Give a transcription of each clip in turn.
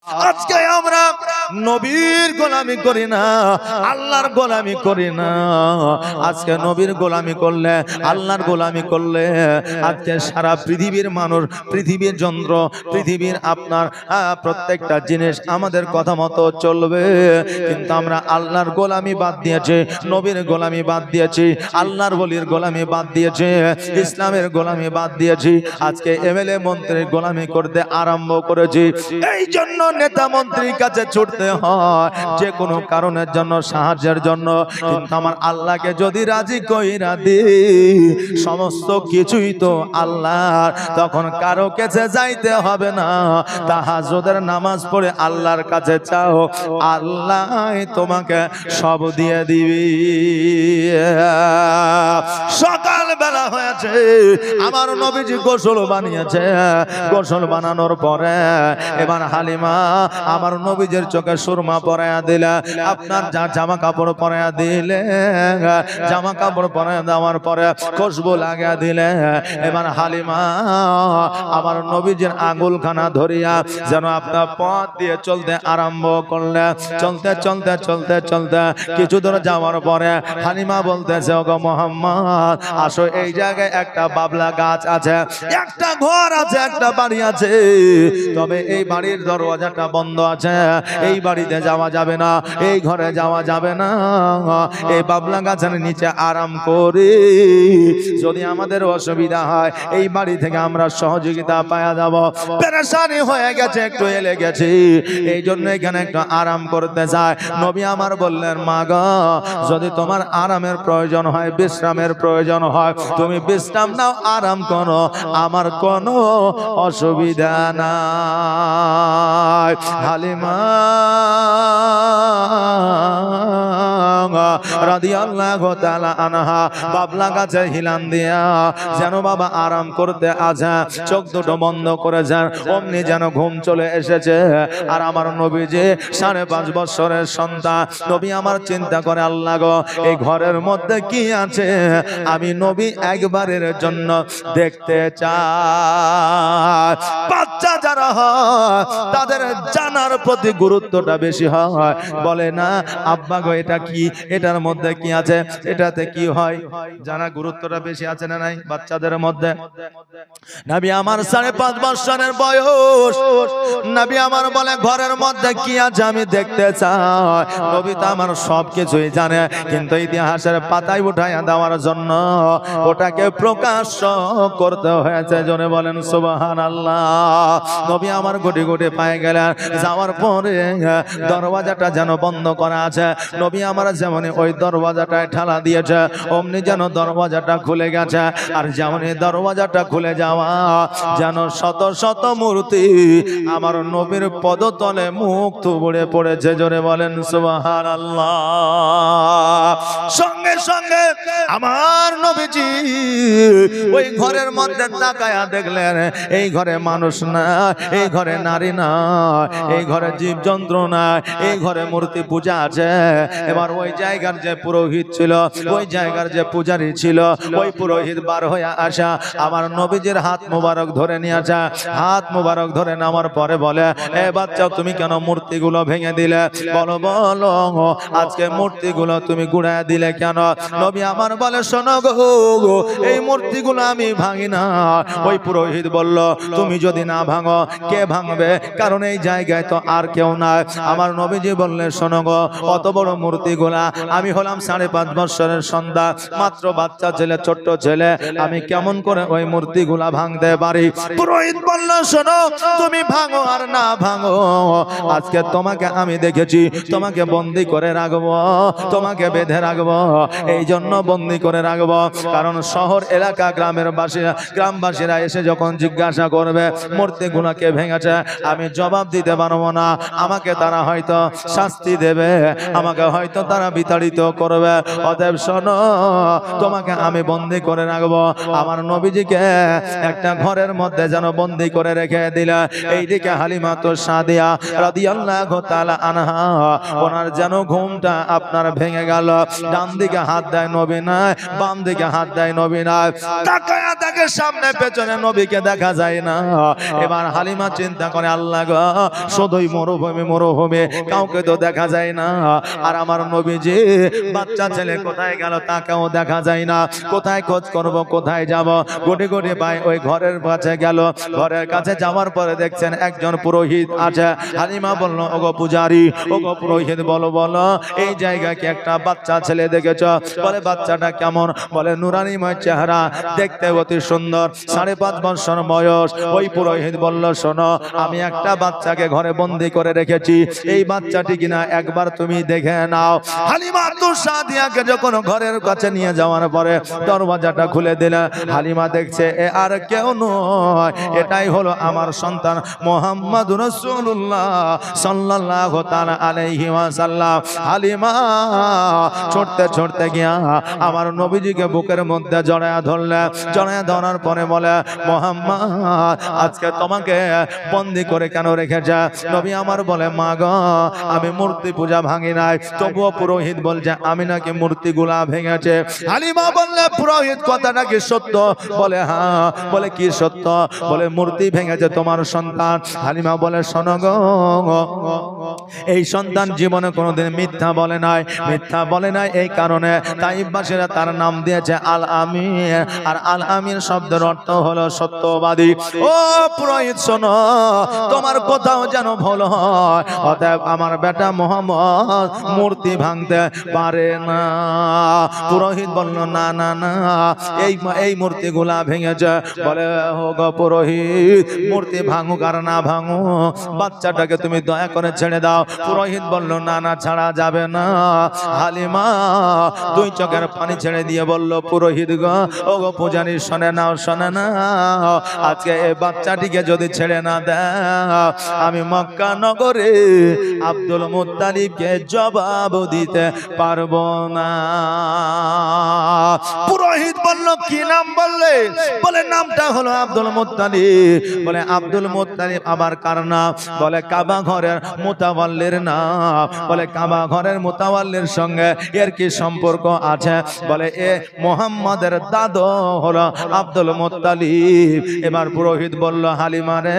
আজকে আমরা নবীর গোলামি করি না, আল্লাহর গোলামি করি না। আজকে নবীর গোলামি করলে, আল্লাহর গোলামি করলে আজকে সারা পৃথিবীর মানুষ, পৃথিবীর যন্ত্র, পৃথিবীর আপনার প্রত্যেকটা জিনিস আমাদের কথা মতো চলবে। কিন্তু আমরা আল্লাহর গোলামি বাদ দিয়েছি, নবীর গোলামি বাদ দিয়েছি, আল্লাহর ওলির গোলামি বাদ দিয়েছি, ইসলামের গোলামি বাদ দিয়েছি। আজকে এমএলএ মন্ত্রীর গোলামি করতে আরম্ভ করেছি। এই জন্য নেতা মন্ত্রীর কাছে ছুটতে হয় যে কোনো কারণের জন্য, সাহায্যের জন্য। কিন্তু আমার আল্লাহকে যদি রাজি কইরা দি, সমস্ত কিছুই তো আল্লাহর, তখন কারো কাছে যাইতে হবে না। তাহাজ্জুদের নামাজ পড়ে আল্লাহর কাছে চাও, আল্লাহ তোমাকে সব দিয়ে দিবি। সকাল বেলা হয়েছে, আমার নবীজি গোসল বানিয়েছে। গোসল বানানোর পরে এবার হালিমা আমার নবীজির চোখে সুরমা পরাইয়া দিলে, আপনার যা জামা কাপড় পরাইয়া দিলে, জামা কাপড় পরাইয়া দেওয়ার পরে খুশবু লাগিয়ে দিলে। এবার হালিমা আমার নবীজির আঙ্গুলখানা ধরিয়া যেন আপনার পথ দিয়ে চলতে আরম্ভ করলে। চলতে চলতে চলতে চলতে কিছু দূর যাওয়ার পরে হালিমা বলতেছে, ওগো মুহাম্মদ, আসো এই জায়গায় একটা বাবলা গাছ আছে, একটা ঘর আছে, একটা বাড়ি আছে, তবে এই বাড়ির দরওয়াজাটা বন্ধ আছে, এই বাড়িতে যাওয়া যাবে না, এই ঘরে যাওয়া যাবে না। এই বাবলা গাছের নিচে আরাম করি, যদি আমাদের অসুবিধা হয় এই বাড়ি থেকে আমরা সহযোগিতা পাওয়া যাব। পেরেশানি হয়ে গেছে, একটু এলে গেছি, এই জন্য এখানে একটু আরাম করতে চায়। নবী আমার বললেন, মা গো, যদি তোমার আরামের প্রয়োজন হয়, বিশ্রামের প্রয়োজন হয়, তুমি বিশ্রাম নাও, আরাম করো, আমার কোনো অসুবিধা নাই। হালিমা রাদিয়াল্লাহু তাআলা আনহা বাবলা গাছে হিলান দিয়া যেন বাবা আরাম করতে আছে, চোখ দুটো বন্ধ করে যান, অমনি যেন ঘুম চলে এসেছে। আর আমার নবীজি 5.5 বছরের সন্তান। নবী আমার চিন্তা করে, আল্লাহ গো, এই ঘরের মধ্যে কি আছে আমি নবী একবারের জন্য দেখতে চাই। বাচ্চা যারা হয় তাদের জানার প্রতি গুরুত্বটা বেশি হয়। বলে না, আব্বা গো এটা কি, এটার মধ্যে কি আছে, এটাতে কি হয়, জানা গুরুত্বটা বেশি আছে না নাই বাচ্চাদের মধ্যে। নবী আমার 5.5 বছরের বয়স, নবী আমার বলে ঘরের মধ্যে কি আছে আমি দেখতে চাই। নবী তো আমার সব কিছুই জানে, কিন্তু ইতিহাসের পাতায় উঠাইয়া দেওয়ার জন্য ওটাকে প্রকাশ করতে হয়েছে। জোরে বলেন সুবহানাল্লাহ। নবী আমার গুটি গুটি পায়ে গেলেন, যাওয়ার পরে দরওয়াজাটা যেন বন্ধ করা আছে। নবী আমার যেমন ওই দরওয়াজাটায় ঠেলা দিয়েছে, অমনি যেন দরওয়াজাটা খুলে গেছে। আর যেমন দরওয়াজাটা খুলে যাওয়া, যেন শত শত মূর্তি আমার নবীর পদতলে মুখ থুবড়ে পড়েছে। জোরে বলেন সুবহানাল্লাহ। সঙ্গে সঙ্গে আমার নবীজি ওই ঘরের মধ্যে তাকায়া দেখলেন, এই ঘরে মানুষ না, এই ঘরে নারী না, এই ঘরে জীবজন্তু না, এই ঘরে মূর্তি পূজা আছে। এবার ওই জায়গার যে পুরোহিত ছিল, ওই জায়গার যে পূজারী ছিল, ওই পুরোহিত বার হয়ে আসা আমার নবীজির হাত মুবারক ধরে নিয়ে আসা। হাত মুবারক ধরে নেওয়ার পরে বলে, এ বাচ্চা, তুমি কেন মূর্তিগুলো ভেঙে দিলে? বলো বলো, আজকে মূর্তিগুলো তুমি গুড়ায় দিলে কেন? নবী আমার বলে, শোনো গো, এই মূর্তিগুলো আমি ভাঙি না। ওই পুরোহিত বলল, তুমি যদি না ভাঙো কে ভাঙবে? কারণ এই জায়গায় তো আর কেউ নাই। আমার নবীজি বললেন, শোনো গো, অত বড় মূর্তিগুলা, আমি হলাম 5.5 বছরের সন্তান, মাত্র বাচ্চা ছেলে, ছোট্ট ছেলে, আমি কেমন করে ওই মূর্তিগুলা ভাঙতে পারি? পুরোহিত বলল, শোনো, তুমি ভাঙো আর না ভাঙো, আজকে তোমাকে আমি দেখেছি, তোমাকে বন্দি করে রাখবো, তোমাকে বেঁধে রাখবো। এই জন্য বন্দি করে রাখবো, কারণ শহর এলাকা গ্রামবাসীরা এসে যখন জিজ্ঞাসা করবে মূর্তিগুলোকে ভেঙেছে, আমি জবাব দিতে পারবো না। আমাকে তারা হয়তো শাস্তি দেবে, আমাকে হয়তো তারা দ্বারা বিতাড়িত করবে। অতএব শোনো, তোমাকে আমি বন্দী করে রাখবো। আমার নবীজিকে একটা ঘরের মধ্যে যেন বন্দী করে রেখে দিলা। এইদিকে হালিমাতু সাদিয়া রাদিয়াল্লাহু তাআলা আনহা, ওনার যেন ঘুমটা আপনার ভেঙে গেল। ডান দিকে হাত দেয় নবী নাই, বাম দিকে হাত দেয় নবী নাই, তাকায়া দেখে সামনে পেছনে নবীকে দেখা যায় না। এবার হালিমা চিন্তা করে, আল্লাহ গো, শুধুই মরুভূমি মরুভূমি, কাউকে তো দেখা যায় না। আর আমার নবীজি বাচ্চা ছেলে কোথায় গেল তাকেও দেখা যায় না। কোথায় খোঁজ করব, কোথায় যাব? গুটি গুটি পাই ওই ঘরের কাছে গেল। ঘরের কাছে যাওয়ার পরে দেখছেন একজন পুরোহিত আছে। হালিমা বলল, ওগো পূজারি, ওগো পুরোহিত, বলো বলো, এই জায়গায় কি একটা বাচ্চা ছেলে দেখেছ? বলে, বাচ্চাটা কেমন? বলে, নুরানিময় চেহারা, দেখতে অতি সুন্দর, 5.5 বছর বয়স। ওই পুরোহিত বলল, শোনো, আমি একটা বাচ্চাকে ঘরে বন্দী করে রেখেছি, এই বাচ্চাটি কিনা একবার তুমি দেখে নাও। হালিমাতু সাদিয়াকে যখন ঘরের কাছে নিয়ে যাওয়ার পরে দরওয়াজাটা খুলে দিল, হালিমা দেখছে এ আর কেউ নয়, এটাই হলো আমার সন্তান মুহাম্মদুর রাসূলুল্লাহ সাল্লাল্লাহু তাআলা আলাইহি ওয়াসাল্লাম। হালিমা ছুটতে ছুটতে গিয়া আমার নবীজিকে বুকের মধ্যে জড়ায়া ধরলে। জড়ায়া ধরার পরে বলে, মুহাম্মদ, আজকে তোমাকে বন্দী করে কেন রেখেছে? নবী আমার বলে, মা গো, আমি মূর্তি পূজা ভাঙি নাই। তবুও পুরোহিত বলছে আমি নাকি মূর্তিগুলা ভেঙেছে। হালিমা বললে, পুরোহিত কথাটা কি সত্য? বলে, হ্যাঁ। বলে, কি সত্য? বলে, মূর্তি ভেঙেছে তোমার সন্তান। হালিমা বলে, শোনো গো, এই সন্তান জীবনে কোনোদিন মিথ্যা বলে নাই। মিথ্যা বলে নাই এই কারণে তাইফবাসীরা তার নাম দিয়েছে আল আমিন। আর আল আমিন শব্দের অর্থ হলো সত্যবাদী। ও পুরোহিত, শোনো, তোমার কোথাও যেন ভুল হয়। অতএব আমার বেটা মুহাম্মদ মূর্তি ভাঙতে পারে না। পুরোহিত বলল, না না না, এই মূর্তিগুলা ভেঙেছে। বলে, ও গো পুরোহিত, মূর্তি ভাঙুক আর না ভাঙুক, বাচ্চাটাকে তুমি দয়া করে ছেড়ে দাও। পুরোহিত বলল, না না, ছাড়া যাবে না। হালিমা 2 চোখের পানি ছেড়ে দিয়ে বলল, পুরোহিত গো, ও গো পূজারী, শোনে নাও, শোনে নাও, আজকে এই বাচ্চাটিকে যদি ছেড়ে না দাও, আমি মক্কা নগরে আব্দুল মুত্তালিবকে জবাব দিতে পারবো না। পুরোহিত বলল, কি নাম বললে? বলে, নামটা হলো আব্দুল মুত্তালিব। বলে, আব্দুল মুত্তালিব আবার কার নাম? বলে, কাবা ঘরের মুতাওয়াল্লির নাম। বলে, কাবা ঘরের মুতাওয়াল্লির সঙ্গে এর কি সম্পর্ক আছে? বলে, এ মুহাম্মাদের দাদু হলো আব্দুল মুত্তালিব। এবার পুরোহিত বলল, হালিমা রে,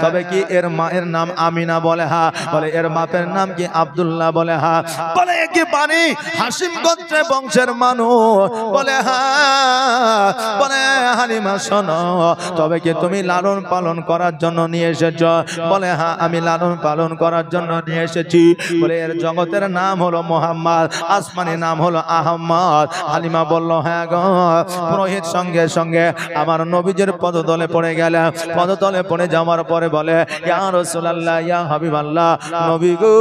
তবে কি এর মায়ের নাম আমিনা? বলে, হ্যাঁ। বলে, এর বাপের নাম কি আব্দুল্লাহ? বলে, হ্যাঁ। বলে, কি বানি হাসিম গোত্রের বংশের মানুষ? বলে, হ্যাঁ। বলে, হালিমা শোনো, তবে কি তুমি লালন পালন করার জন্য নিয়ে এসেছ? বলে, হ্যাঁ, আমি লালন পালন করার জন্য নিয়ে এসেছি। বলে, এর জগতের নাম হলো মুহাম্মদ, আসমানি নাম হলো আহমদ। হালিমা বলল, হ্যাঁ গো। পুরোহিত সঙ্গে সঙ্গে আমার নবীজির পদতলে পড়ে গেল। পদতলে পড়ে যাওয়ার পরে বলে, ইয়া রাসূলুল্লাহ, ইয়া হাবিবাল্লাহ, নবী গো,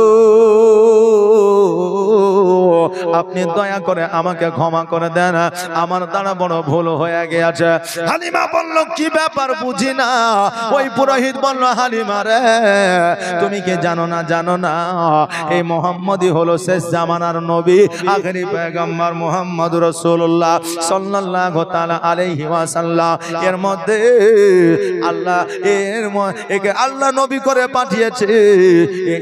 আপনি দয়া করে আমাকে ক্ষমা করে দেন, আমার দ্বারা বড় ভুল হয়ে গেছে। হালিমা বলল, কি ব্যাপার বুঝি না। ওই পুরোহিত বলল, হালিমা রে, তুমি কি জানো না? জানো না, এই মুহাম্মদই হলো শেষ জামানার নবী, আখেরি পয়গম্বর মুহাম্মদুর রাসূলুল্লাহ সাল্লাল্লাহু তাআলা আলাইহি ওয়াসাল্লাম। এর মধ্যে আল্লাহ একে আল্লাহ নবী করে পাঠিয়েছে,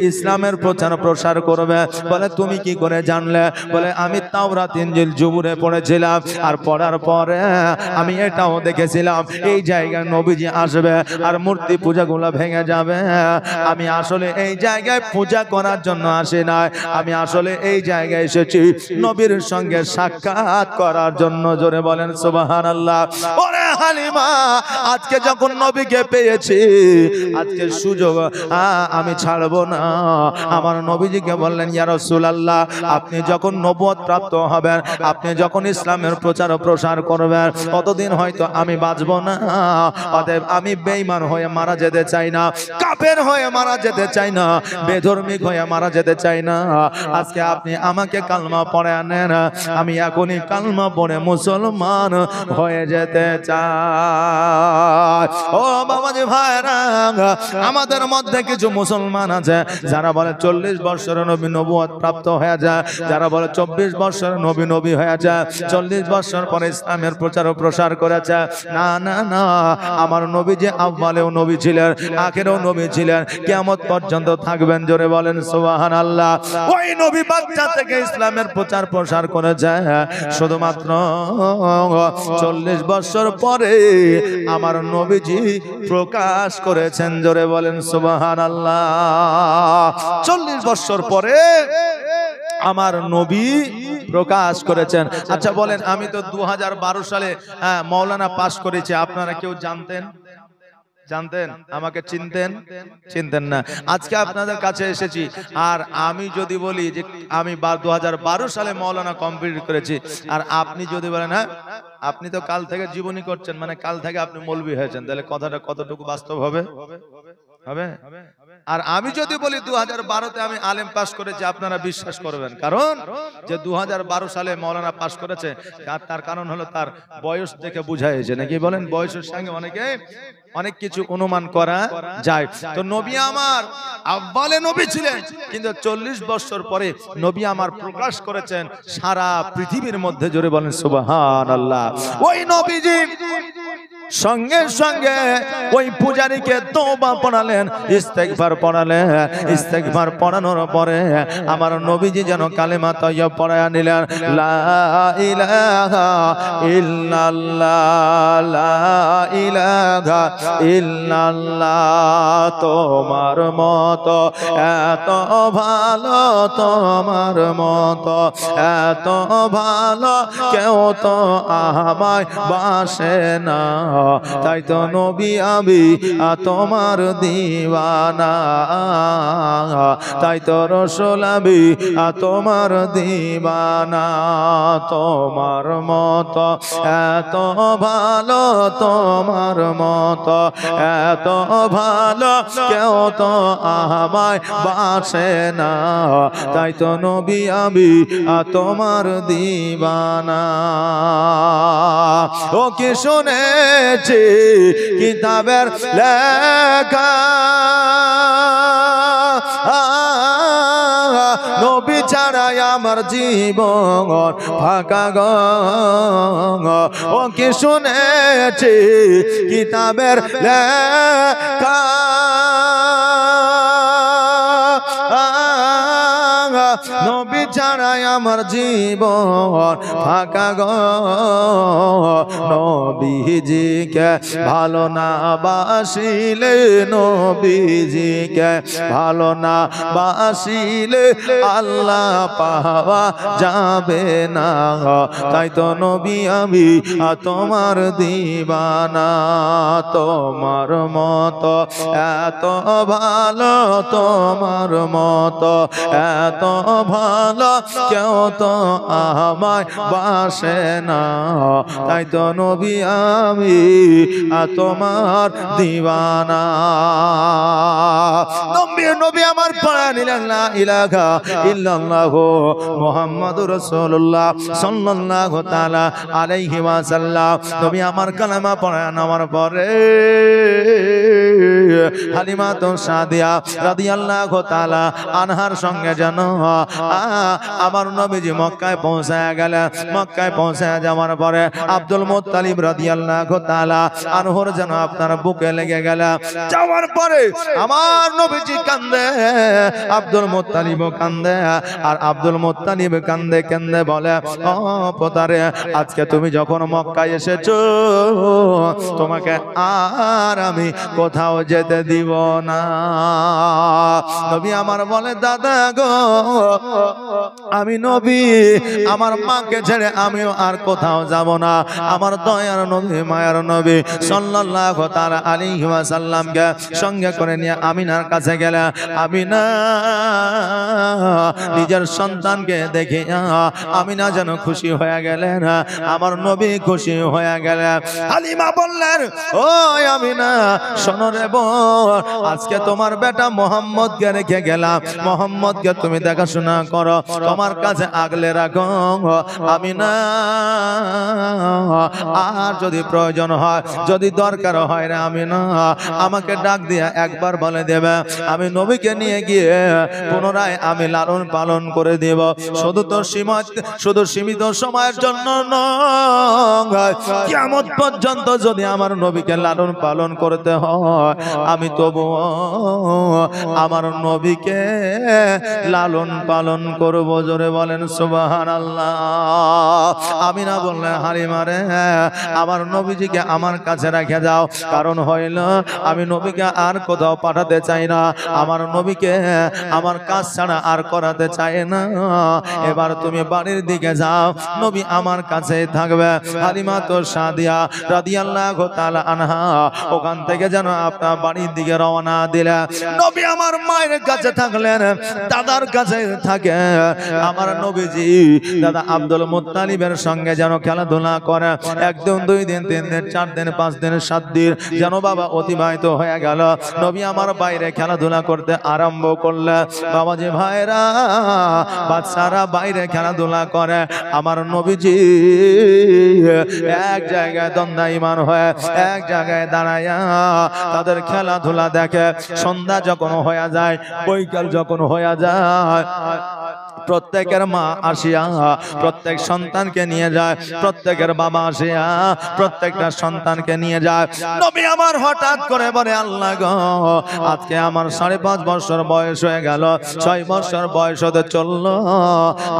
ইসলামের প্রচার প্রসার করবে। বলে, তুমি কি করে জানলে? বলে, আমি তাওরাত ইনজিল জবুরে পড়েছিলাম, আর পড়ার পরে আমি এটাও দেখেছিলাম এই জায়গায় নবীজি আসবে আর মূর্তি পূজাগুলো ভেঙে যাবে। আমি আসলে এই জায়গায় পূজা করার জন্য আসি নাই, আমি আসলে এই জায়গায় এসেছি নবীর সঙ্গে সাক্ষাৎ করার জন্য। জোরে বলেন সুবহানাল্লাহ। ওরে হালিমা, আজকে যখন নবীকে পেয়েছি, আজকে সুযোগ আমি ছাড়বো না। আমার নবীজিকে বললেন, ইয়া রাসূলুল্লাহ, আপনি যখন নবুয়ত প্রাপ্ত হবেন, আপনি যখন ইসলামের প্রচার ও প্রসার করবেন, ততদিন হয়তো আমি বাঁচবো না। অতএব আমি বেঈমান হয়ে মারা যেতে চাই না, কাফের হয়ে মারা যেতে চাই না, বেধর্মিক হয়ে মারা যেতে চাই না। আজকে আপনি আমাকে কালমা পড়ে আনেন, আমি এখনই কালমা পড়ে মুসলমান হয়ে যেতে চাই। যায়। ও বাবাজি ভাইরা, আমাদের মধ্যে কিছু মুসলমান আছে যারা বলে 40 বছরের নবী নবুয়ত প্রাপ্ত হয়ে যায়, যারা বলে 24 বছরের নবী হয়ে যায়, 40 বছর পরে ইসলামের প্রচার ও প্রসার করেছে। না না না, আমার নবী যে আউয়ালেও নবী ছিলেন, আখেরেও নবী ছিলেন, কিয়ামত পর্যন্ত থাকবেন। জোরে বলেন সুবহানাল্লাহ। ওই নবী বাচ্চা থেকে ইসলামের প্রচার প্রসার করেছে, শুধুমাত্র 40 বছর পরে আমার নবীজি প্রকাশ করেছেন। জোরে বলেন সুবহানাল্লাহ। 40 বছর পরে আমার নবী প্রকাশ করেছেন। আচ্ছা বলেন, আমি তো 2012 সালে মাওলানা পাস করেছি, আপনারা কেউ জানতেন? আমাকে চিনতেন না। আজকে আপনাদের কাছে এসেছি, আর আমি যদি বলি যে আমি 2012 সালে মাওলানা কমপ্লিট করেছি, আর আপনি যদি বলেন হ্যাঁ আপনি তো কাল থেকে জীবনী করছেন, মানে কাল থেকে আপনি মৌলবি হয়েছেন, তাহলে কথাটা কতটুকু বাস্তব হবে? আর আমি যদি বলি 2012-তে আমি আলেম পাস করেছি, আপনারা বিশ্বাস করবেন? কারণ যে 2012 সালে মাওলানা পাস করেছে, তার কারণ হলো তার বয়স দেখে বোঝা যাচ্ছে, নাকি বলেন? বয়সের সঙ্গে অনেক কিছু অনুমান করা যায়। তো নবী আমার আউয়ালে নবী ছিলেন, কিন্তু 40 বছর পরে নবী আমার প্রকাশ করেছেন সারা পৃথিবীর মধ্যে। জোরে বলেন সুবহানাল্লাহ। ওই নবীজি সঙ্গে সঙ্গে ওই পূজারীকে তওবা পড়ালেন, ইস্তেগফার পড়ালেন। ইস্তেগফার পড়ানোর পরে আমার নবীজি যেন কালেমা তাইয়্যিব পড়ায়া নিলেন, লা ইলাহা ইল্লাল্লাহ, লা ইলাহা ইল্লাল্লাহ। তোমার মতো এত ভালো, তোমার মতো এত ভালো কেউ তো আমায় বাসে না, তাই তো নবী আমি তোমার দিওয়ানা, তাই তো রাসূল আমি তোমার দিওয়ানা। তোমার মতো এত ভালো, তোমার মতো এত ভালো কেউ তো আমায় বাসে না, তাই তো নবী আমি তোমার দিওয়ানা। ও কি শুনেছি কিতাবের লেখা, নবী ছাড়াই আমার জীবন ফাঁকা গো। ও কি শুনেছি কিতাবের লেখা, নবী ছাড়াই আমার জীবন ফাঁকা গো। নবীজিকে ভালো না বাসিলে, নবীজিকে ভালো না বাসিলে আল্লাহ পাওয়া যাবে না, তাই তো নবী আমি তোমার দিওয়ানা। তোমার মতো এত ভালো, তোমার মতো এত ভালো কেউ তো আমায় বাসে না, তাই তো নবী আমি তোমার দিওয়ানা। নবী আমার পড়া নিলেন লা ইলাহা ইল্লাল্লাহ মুহাম্মাদুর রাসূলুল্লাহ সাল্লাল্লাহু তাআলা আলাইহি ওয়াসাল্লাম। নবী আমার কালেমা পড়া নামার পরে হালিমা সাদিয়া রাদিয়াল্লাহু তাআলা আনহার সঙ্গে যেন আমার নবীজি মক্কায় পৌঁছায় গেলেন। মক্কায় পৌঁছায় যাওয়ার পরে আব্দুল মুত্তালিব রাদিয়াল্লাহু তাআলা আনহুর যেন আপনার বুকে লেগে গেল। যাওয়ার পরে আমার নবীজি কান্দে, আব্দুল মুত্তালিব কান্দে, আর আব্দুল মুত্তালিব কান্দে কান্দে বলে, ও পোতারে, আজকে তুমি যখন মক্কায় এসেছো তোমাকে আর আমি কোথাও যেতে দিব না। নবী আমার বলে, দাদা গো, আমি নবী আমার মাকে ছেড়ে আমিও আর কোথাও যাব না। আমার দয়ার নবী মায়ার নবী সাল্লাল্লাহু তাআলা আলাইহি ওয়াসাল্লামকে সঙ্গে করে নিয়ে আমিনার কাছে গেলেন। আমিনা নিজের সন্তানকে দেখে আমিনা যেন খুশি হয়ে গেলেন, আমার নবী খুশি হয়ে গেলেন। হালিমা বললেন, ও আমিনা শোনো রে বোন, আজকে তোমার বেটা মোহাম্মদকে রেখে গেলাম, মোহাম্মদকে তুমি দেখাশোনা করো, তোমার কাছে আগলে রাখো। আমি না আর যদি প্রয়োজন হয়, যদি দরকার হয় না, আমি না আমাকে ডাক দিয়ে একবার বলে দেবে, আমি নবীকে নিয়ে গিয়ে পুনরায় আমি লালন পালন করে দেব। শুধু সীমিত সময়ের জন্য নয়, কিয়ামত পর্যন্ত যদি আমার নবীকে লালন পালন করতে হয়, আমি তবু আমার নবীকে লালন পালন করব। জোরে বলেন সুবহানাল্লাহ। আমি না বললেন হালিমারে আমার নবীজিকে আমার কাছে রেখে যাও, কারণ হইল আমি নবীকে আর কোথাও পাঠাতে চাই না, আমার নবীকে আমার কাজ ছাড়া আর করাতে চাই না। এবার তুমি বাড়ির দিকে যাও, নবী আমার কাছে থাকবে। হালিমা তো সাদিয়া রাদিয়াল্লাহু তাআলা আনহা ওখান থেকে যেন আপনার বাড়ির দিকে রওনা দিলেন। নবী আমার মায়ের কাছে থাকলেন, দাদার কাছে থাকে। আমার নবীজি দাদা আব্দুল মুত্তালিবের সঙ্গে যেন খেলাধুলা করে। একদিন, 2 দিন, 3 দিন, 4 দিন, 5 দিন, 7 দিন যেন বাবা অতিবাহিত হয়ে গেল। নবী আমার বাইরে খেলাধুলা করতে আরম্ভ করলে। বাবাজি ভাইরা, বাচ্চারা বাইরে খেলাধুলা করে, আমার নবীজি এক জায়গায় দণ্ডায়মান হয়ে এক জায়গায় দাঁড়ায়া তাদের খেলাধুলা দেখে। সন্ধ্যা যখন হয়ে যায়, বৈকাল যখন হয়ে যায়, প্রত্যেকের মা আসিয়া প্রত্যেক সন্তানকে নিয়ে যায়, প্রত্যেকের বাবা আসিয়া প্রত্যেকটা সন্তানকে নিয়ে যায়। নবী আমার হঠাৎ করে বলে, আল্লাহ গো, আজকে আমার 5.5 বছর বয়স হয়ে গেল, 6 বছর বয়স হতে চললো।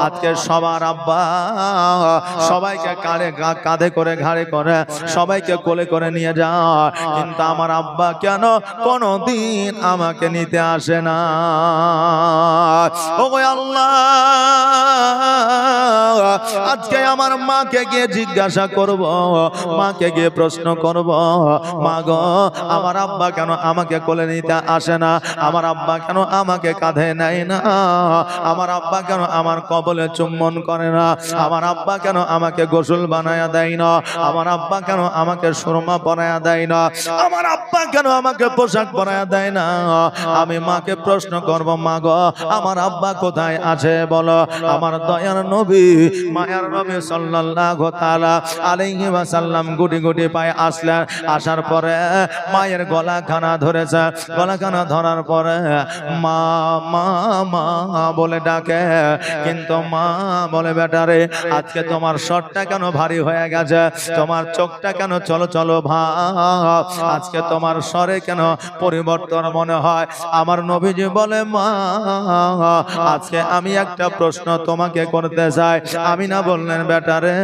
আজকে সবার আব্বা সবাইকে কাঁধে করে, ঘাড়ে করে, সবাইকে কোলে করে নিয়ে যায়, কিন্তু আমার আব্বা কেন কোনদিন আমাকে নিতে আসে না। ওগো আল্লাহ, আজকে আমার মাকে গিয়ে জিজ্ঞাসা করব, মাকে গিয়ে প্রশ্ন করব, মা গো, আমার আব্বা কেন আমাকে কোলে নিতে আসে না, আমার আব্বা কেন আমাকে কাঁধে নেয় না, আমার আব্বা কেন আমার কবলে চুম্বন করে না, আমার আব্বা কেন আমাকে গোসল বানায়া দেয় না, আমার আব্বা কেন আমাকে সুরমা পরায়া দেয় না, আমার আব্বা কেন আমাকে পোশাক পরায়া দেয় না। আমি মাকে প্রশ্ন করব, মা গো, আমার আব্বা কোথায় আছে বলো। আমার দয়ার নবী, মায়ার নবী সাল্লাল্লাহু তাআলা আলাইহি ওয়াসাল্লাম গুটি গুটি পায়ে আসলেন। আসার পরে মায়ের গলাখানা ধরেছে, গলাখানা ধরার পরে মা মা মা বলে ডাকে, কিন্তু মা বলে, বেটারে, আজকে তোমার স্বরটা কেন ভারী হয়ে গেছে, তোমার চোখটা কেন চলো চলো ভাব, আজকে তোমার স্বরে কেন পরিবর্তন মনে হয়। আমার নবীজি বলে, মা, আজকে আমি একটা প্রশ্ন তোমাকে করতে চাই। আমি না বললেন, বেটারে,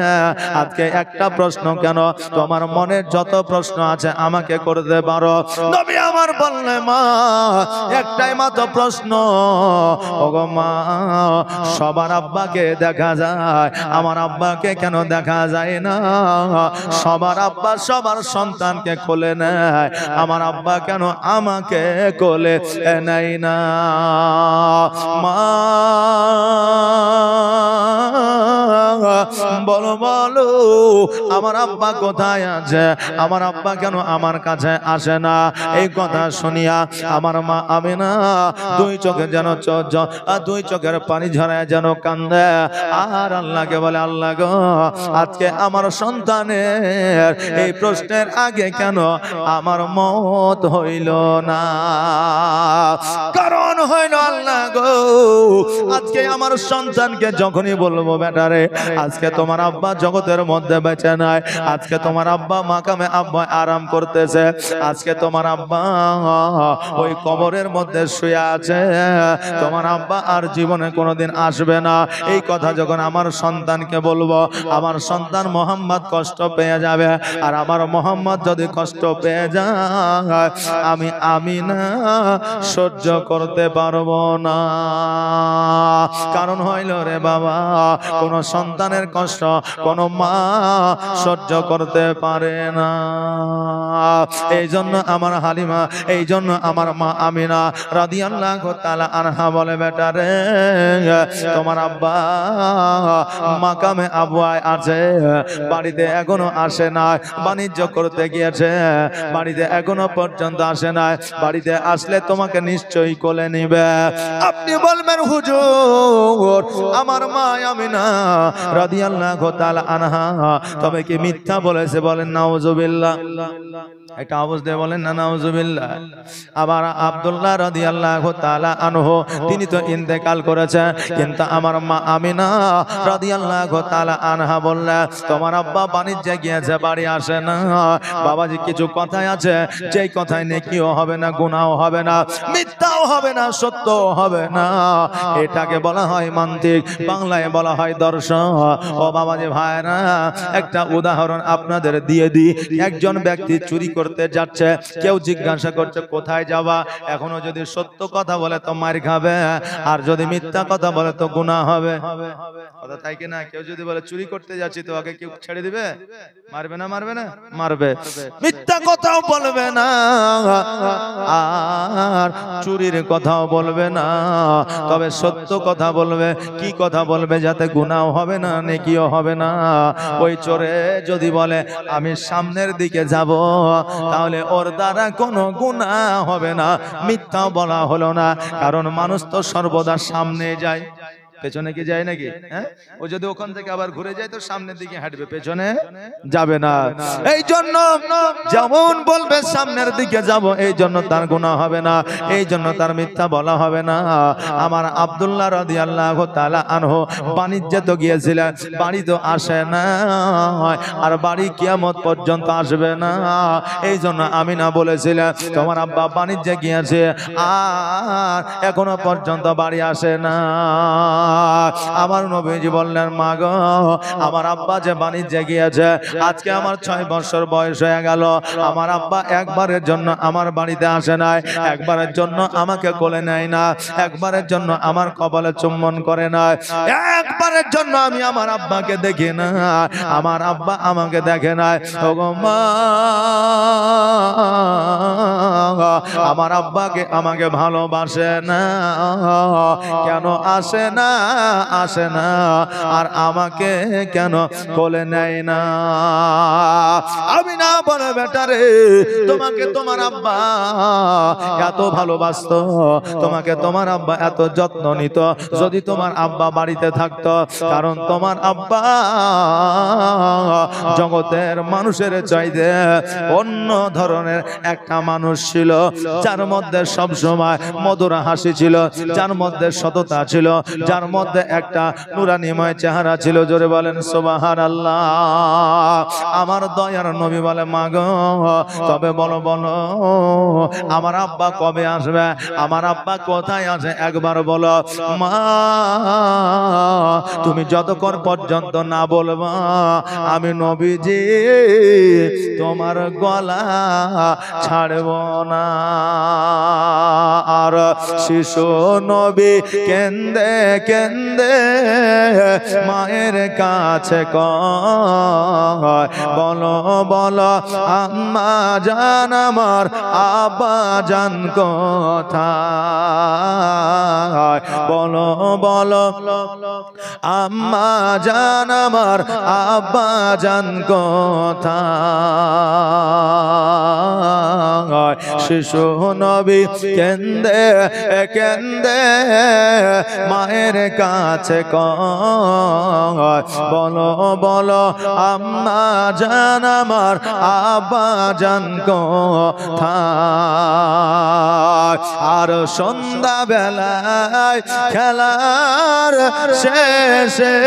আজকে একটা প্রশ্ন কেন, তোমার মনের যত প্রশ্ন আছে আমাকে করতে পারো। নবী আমার বললে, মা, একটাই মাত্র প্রশ্ন। ওগো মা, সবার আব্বাকে দেখা যায়, আমার আব্বাকে কেন দেখা যায় না? সবার আব্বা সবার সন্তানকে কোলে নেয়, আমার আব্বা কেন আমাকে কোলে নেয় না? মা, বলো বলো, আমার আব্বা কোথায় আছে, আমার আব্বা কেন আমার কাছে আসে না? এই কথা শুনিয়া আমার মা আমিনা 2 চোখে যেন 2 চোখের পানি ঝরায় যেন কান্দে, আর আল্লাহকে বলে, আল্লাহ গো, আজকে আমার সন্তানের এই প্রশ্নের আগে কেন আমার মত হইল না? কারণ হইল, আল্লাহ গো, আজকে আমার সন্তানকে যখনই বলবো, বেটারে, আজকে তোমার আব্বা জগতের মধ্যে বেঁচে নাই, আজকে তোমার আব্বা মাকামে আব্বা আরাম করতেছে, আজকে তোমার আব্বা ওই কবরের মধ্যে শুয়ে আছে, তোমার আব্বা আর জীবনে কোনোদিন আসবে না। এই কথা যখন আমার সন্তানকে বলবো, আমার সন্তান মোহাম্মদ কষ্ট পেয়ে যাবে, আর আমার মোহাম্মদ যদি কষ্ট পেয়ে যায়, আমি না সহ্য করতে পারবো না। কারণ হইল রে বাবা কোন সন্তানের কষ্ট কোন মা সহ্য করতে পারে না। এই জন্য আমার হালিমা, এই জন্য আমার মা আমিনা রাদিয়াল্লাহু তাআলা আনহা বলে, বেটা রে তোমার আব্বা মাকামে আবওয়ায় আছে, বাড়িতে এখনো আসে না, বাণিজ্য করতে গিয়েছে, বাড়িতে এখনো পর্যন্ত আসে না, বাড়িতে আসলে তোমাকে নিশ্চয়ই কোলে নিবে। আপনি বলবেন হুজুর আমার মা আমিনা রাদিয়াল্লাহু তাআলা আনহা তবে কি মিথ্যা বলেছে? বলেন নাউজুবিল্লাহ। একটা আওয়াজ দিয়ে বলেন না নাউজুবিল্লাহ। আবার আব্দুল্লাহ রাদিয়াল্লাহু তাআলা আনহু তিনি তো ইন্তেকাল করেছেন, কিন্তু আমার মা আমিনা রাদিয়াল্লাহু তাআলা আনহা বললেন তোমার আব্বা বাণিজ্যে গিয়েছে, বাড়ি আসে না। বাবাজি কিছু কথাই আছে যেই কথায় নেকিও হবে না, গুনাহও হবে না, মিথ্যাও হবে না, সত্যও হবে না, এটাকে বলা হয় মান্তিক, বাংলায় বলা হয় দর্শন। ও বাবাজি ভাইরা একটা উদাহরণ আপনাদের দিয়ে দিই। একজন ব্যক্তি চুরি করতে যাচ্ছে, কেউ জিজ্ঞাসা করছে কোথায় যাবা, এখনো যদি সত্য কথা বলে তো মার খাবে, আর যদি মিথ্যা কথা বলে তো গুনাহ হবে। কথা তাই কি না? কেউ যদি বলে চুরি করতে যাচ্ছি, তো আগে কেউ ছেড়ে দিবে? মারবে না? মারবে না? মারবে। মিথ্যা কথাও বলবে না আর চুরির কথাও বলবে না, তবে সত্য কথা বলবে। কি কথা বলবে? যাতে গুনাহ হবে না, নেকিও হবে না। ওই চোরে যদি বলে আমি সামনের দিকে যাব, তাহলে ওর দ্বারা কোনো গুনাহ হবে না, মিথ্যা বলা হলো না। কারণ মানুষ তো সর্বদা সামনে যায়, পেছনে কি যায় নাকি? হ্যাঁ, ও যদি ওখান থেকে আবার ঘুরে যায় তো সামনের দিকে হাঁটবে, পেছনে যাবে না। এই জন্য যেমন বলবে সামনের দিকে যাব, এই জন্য তার গুনাহ হবে না, এই জন্য তার মিথ্যা বলা হবে না। আমার আব্দুল্লাহ রাদিয়াল্লাহু তাআলা আনহু বাণিজ্যে তো গিয়েছিলেন, বাড়ি তো আসে না, আর বাড়ি কিয়ামত পর্যন্ত আসবে না। এই জন্য আমিনা বলেছিলেন তোমার আব্বা বাণিজ্যে গিয়েছে আর এখনো পর্যন্ত বাড়ি আসে না। আমার নবীজি বললেন মা গো আমার আব্বা যে বাণিজ্যে গিয়েছে, আজকে আমার 6 বছর বয়স হয়ে গেল, আমার আব্বা একবারের জন্য আমার বাড়িতে আসে নাই, একবারের জন্য আমাকে কোলে নেয় না, একবারের জন্য আমার কপালে চুম্বন করে না, একবারের জন্য আমি আমার আব্বাকে দেখি না, আমার আব্বা আমাকে দেখে না। ওগো মা আমার আব্বাকে আমাকে ভালোবাসে না, কেন আসে না? আসে না আর আমাকে কেন কোলে নেয় না? আমি না বলে বেটা রে তোমাকে তোমার আব্বা এত ভালোবাসতো, তোমাকে তোমার আব্বা এত যত্ন নিত, যদি তোমার আব্বা বাড়িতে থাকতো। কারণ তোমার আব্বা জগতের মানুষের চাইতে অন্য ধরনের একটা মানুষ ছিল, যার মধ্যে সব সময় মধুর হাসি ছিল, যার মধ্যে সততা ছিল, যার মধ্যে একটা নুরানিময় চেহারা ছিল। জোরে বলেন সুবহানাল্লাহ। আমার দয়ার নবী বলে মা গো তবে বলো বলো আমার আব্বা কবে আসবে, আমার আব্বা কোথায় আছে একবার বলো। মা তুমি যতক্ষণ পর্যন্ত না বলবা আমি নবীজি তোমার গলা ছাড়ব না। আর শিশু নবী কেন্দে কেন্দে মায়ের কাছে কয় বলো বলো আম্মা জান আমার আব্বা জান কোথায়, বলো বলো আম্মা জান আমার আব্বা জান কোথায়। শিশু নবী কেন্দে কেন্দে মায়ের কাছে কয় বলো বলো আম্মা জান আমার আব্বা জান কোথায়। আর সন্ধ্যা বেলায় খেলার শেষে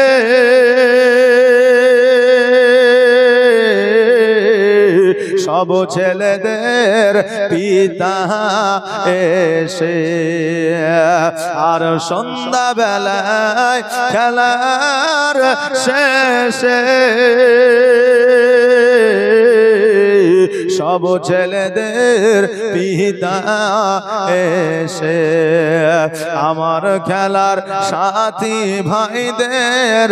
সব ছেলেদের পিতা এসে, আর সন্ধ্যা বেলায় খেলার শেষে সব ছেলেদের পিতা এসে আমার খেলার সাথী ভাইদের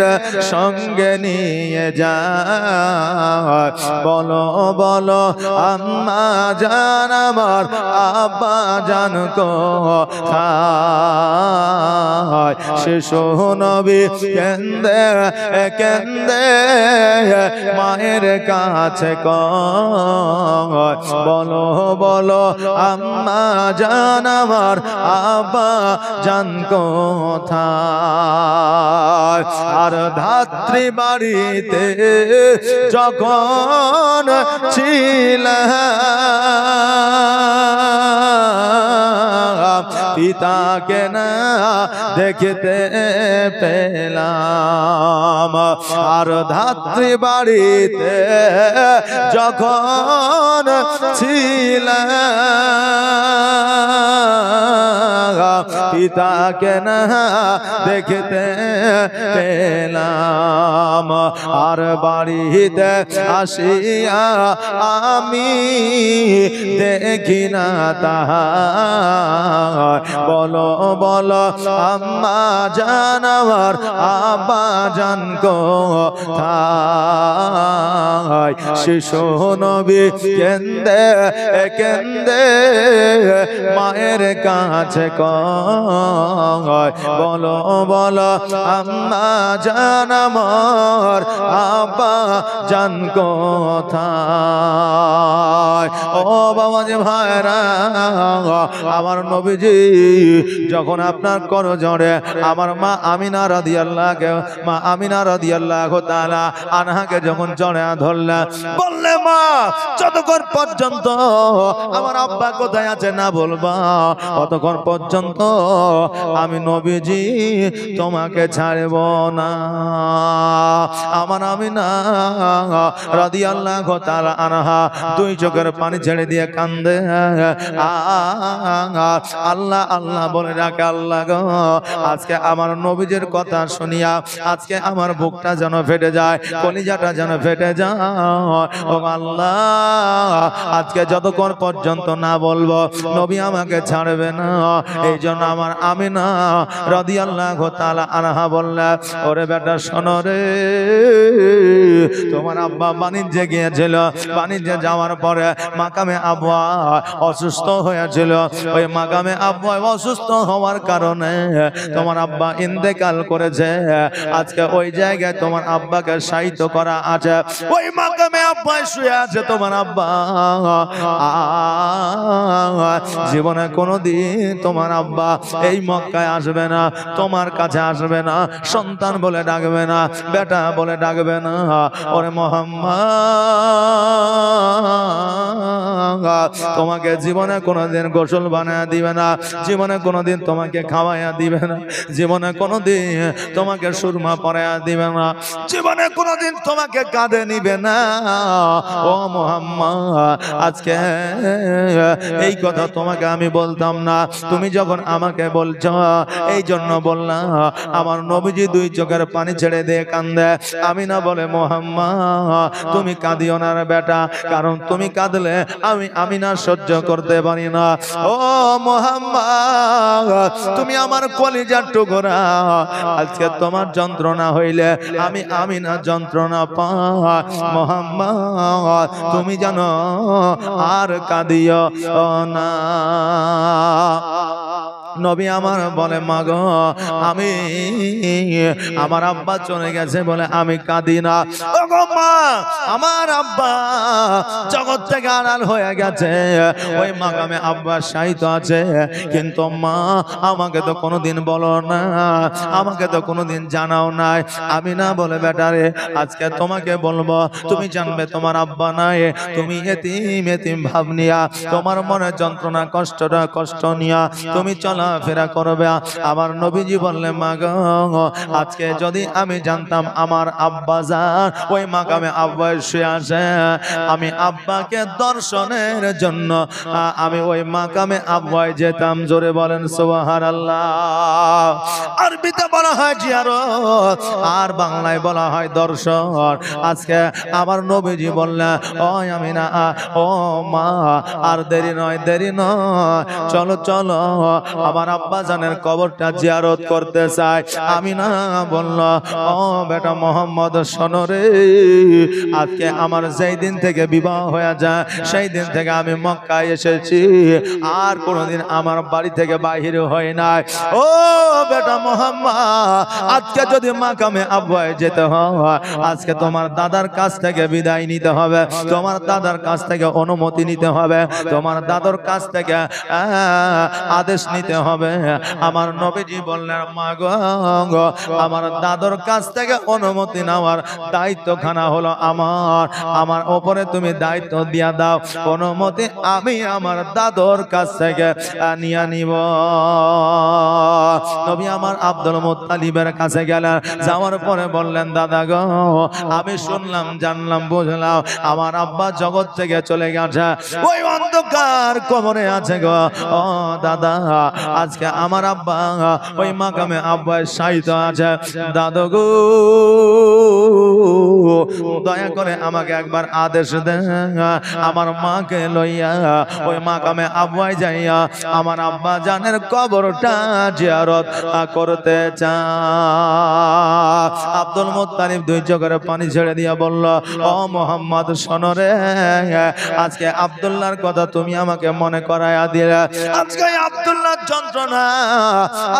সঙ্গে নিয়ে যায়। বলো বলো আম্মা জান আমার আব্বা জান কোথায়? শিশু নবী কেন্দে কেন্দে মায়ের কাছে কয় বলো বলো আম্মা জান আমার আব্বা জান কোথায়? আর ধাত্রী বাড়িতে যখন ছিলাম পিতাকে না দেখতে পেলাম। আর ধাত্রী বাড়িতে যখন ছিলাম পিতাকে না দেখতে পেলাম। আর বাড়িতে আসিয়া আমি দেখি না তাহার। বলো বলো আম্মা জান আমার আব্বা জান কোথায়? শিশু নবী কেন্দে কেন্দে মায়ের কাছে কয় বলো বলো আম্মা জান আমার আব্বা জান কোথায়? ও বাবাজি ভাইরা, আমার নবীজি যখন আপনার করজোড়ে আমার মা আমিনা রাদিয়াল্লাহু তাআলা আনহাকে যখন জড়ে ধরলেন, বললে মা যতক্ষণ পর্যন্ত আমার আব্বা কোথায় আছে না বলবা ততক্ষণ পর্যন্ত আমি নবীজি তোমাকে ছাড়ব না। আমার আমিনা রাদিয়াল্লাহু তাআলা আনহা দুই চোখের পানি ছেড়ে দিয়ে কান্দে আল্লাহ আল্লাহ বলে ডাকে, আল্লাহ গো আজকে আমার নবীজির কথা শুনিয়া আজকে আমার বুকটা যেন ফেটে যায়, কলিজাটা যেন ফেটে যায়। ও আল্লাহ আজকে যতক্ষণ পর্যন্ত না বলবো নবী আমাকে ছাড়বে না। এই জন্য আমার আমিনা রাদিয়াল্লাহু তাআলা আনহা বললেন, ওরে বেটা শোনো রে, তোমার আব্বা বাণিজ্যে গিয়েছিল, বাণিজ্যে যাওয়ার পরে মাকামে আবওয়া অসুস্থ হয়েছিল। ওই মাকামে আবওয়া অসুস্থ হওয়ার কারণে তোমার আব্বা ইন্তেকাল করেছে। আজকে ওই জায়গায় তোমার আব্বাকে শায়িত করা আছে, ওই মাকামে আব্বা শুয়ে আছে তোমার আব্বা। জীবনে কোনোদিন তোমার আব্বা এই মক্কায় আসবে না, তোমার কাছে আসবে না, সন্তান বলে ডাকবে না, বেটা বলে ডাকবে না। ওরে মুহাম্মদ তোমাকে জীবনে কোনোদিন গোসল বানায়া দিবে না, জীবনে কোনোদিন তোমাকে খাওয়াইয়া দিবে না, জীবনে কোনোদিন তোমাকে সুরমা পরাইয়া দিবে না, জীবনে কোনোদিন তোমাকে কাঁধে নিবে না। ও মুহাম্মদ আজকে এই কথা তোমাকে আমি বলতাম না, তুমি যখন আমাকে বলছো এই জন্য বললাম। আমার নবীজি দুই চোখের পানি ছেড়ে দিয়ে কান্দে। আমিনা বলে মুহাম্মদ তুমি কাঁদিও না রে বেটা, কারণ তুমি কাঁদলে আমি আমিনা সহ্য করতে পারি না। ও মুহাম্মদ তুমি আমার কলিজার টুকরা, আজকে তোমার যন্ত্রণা হইলে আমি আমিনা যন্ত্রণা পাই। মুহাম্মদ তুমি জানো আর কাঁদিও না। নবী আমার বলে মাগো আমি আমার আব্বা চলে গেছে বলে আমি কাঁদি না। ওগো মা আমার আব্বা জগৎ থেকে আড়াল হয়ে গেছে, ওই মাকামে আব্বা শায়িত আছে, কিন্তু মা আমাকে তো কোনোদিন বলো না, আমাকে তো কোনোদিন জানাও নাই। আমি না বলে বেটারে আজকে তোমাকে বলবো, তুমি জানবে তোমার আব্বা নাই, তুমি এতিম এতিম ভাব নিয়া তোমার মনে যন্ত্রণা কষ্ট নিয়া তুমি চলাফেরা করবে। আমার নবীজি বললেন মা গো আজকে যদি আমি জানতাম আমার আব্বা যান ওই মাকামে আব্বা শুয়ে আছে, আমি আব্বাকে দর্শনের জন্য আমি ওই মাকামে আব্বায় যেতাম। জোরে বলেন সুবহানাল্লাহ। আরবিতে বলা হয় জিয়ারত, আর বাংলায় বলা হয় দর্শন। আজকে আমার নবীজি বললেন, ও আমিনা, ও মা, আর দেরি নয়, দেরি নয়, চলো চলো আমার আব্বা জানের কবরটা জিয়ারত করতে চাই। আমিনা বলল, ও বেটা মোহাম্মদ, শোনো রে, আজকে আমার যেই দিন থেকে বিবাহ হয়ে যায় সেই দিন থেকে আমি মক্কায় এসেছি, আর কোনোদিন আমার বাড়ি থেকে বাহির হয় নাই। ও বেটা মোহাম্মদ, আজকে যদি মাকামে আব্বায় যেতে হয়, আজকে তোমার দাদার কাছ থেকে বিদায় নিতে হবে, তোমার দাদার কাছ থেকে অনুমতি নিতে হবে, তোমার দাদার কাছ থেকে আদেশ নিতে হবে। আমার নবীজি বললেন, মা গো, আমার দাদার কাছ থেকে অনুমতি নেওয়ার দায়িত্বখানা হলো আমার, আমার উপরে তুমি দায়িত্ব দিয়া দাও, অনুমতি আমি আমার দাদর কাছ থেকে নিয়ে নিব। নবী আমার আব্দুল মুত্তালিবের কাছে গেলেন, যাওয়ার পরে বললেন, দাদা গো, আমি শুনলাম, জানলাম, বুঝলাম আমার আব্বা জগৎ থেকে চলে গেছে, ওই অন্ধকার কবরে আছে গো। ও দাদা, আজকে আমার আব্বা ওই মাকামে আব্বায় শায়িত আছে। দাদা গো, দয়া করে আমাকে একবার আদেশ দেন, আমার মাকে লইয়া ওই মাকামে আব্বায় যাইয়া আমার আব্বা জানের কবরটা জিয়ারত করতে চায়। আব্দুল মুত্তালিব দুই চোখের পানি ছেড়ে দিয়া বলল, ও মোহাম্মদ, শোনো রে, আজকে আব্দুল্লাহর কথা তুমি আমাকে মনে করাইয়া দিলে। আজকে আব্দুল্লাহর যন্ত্রণা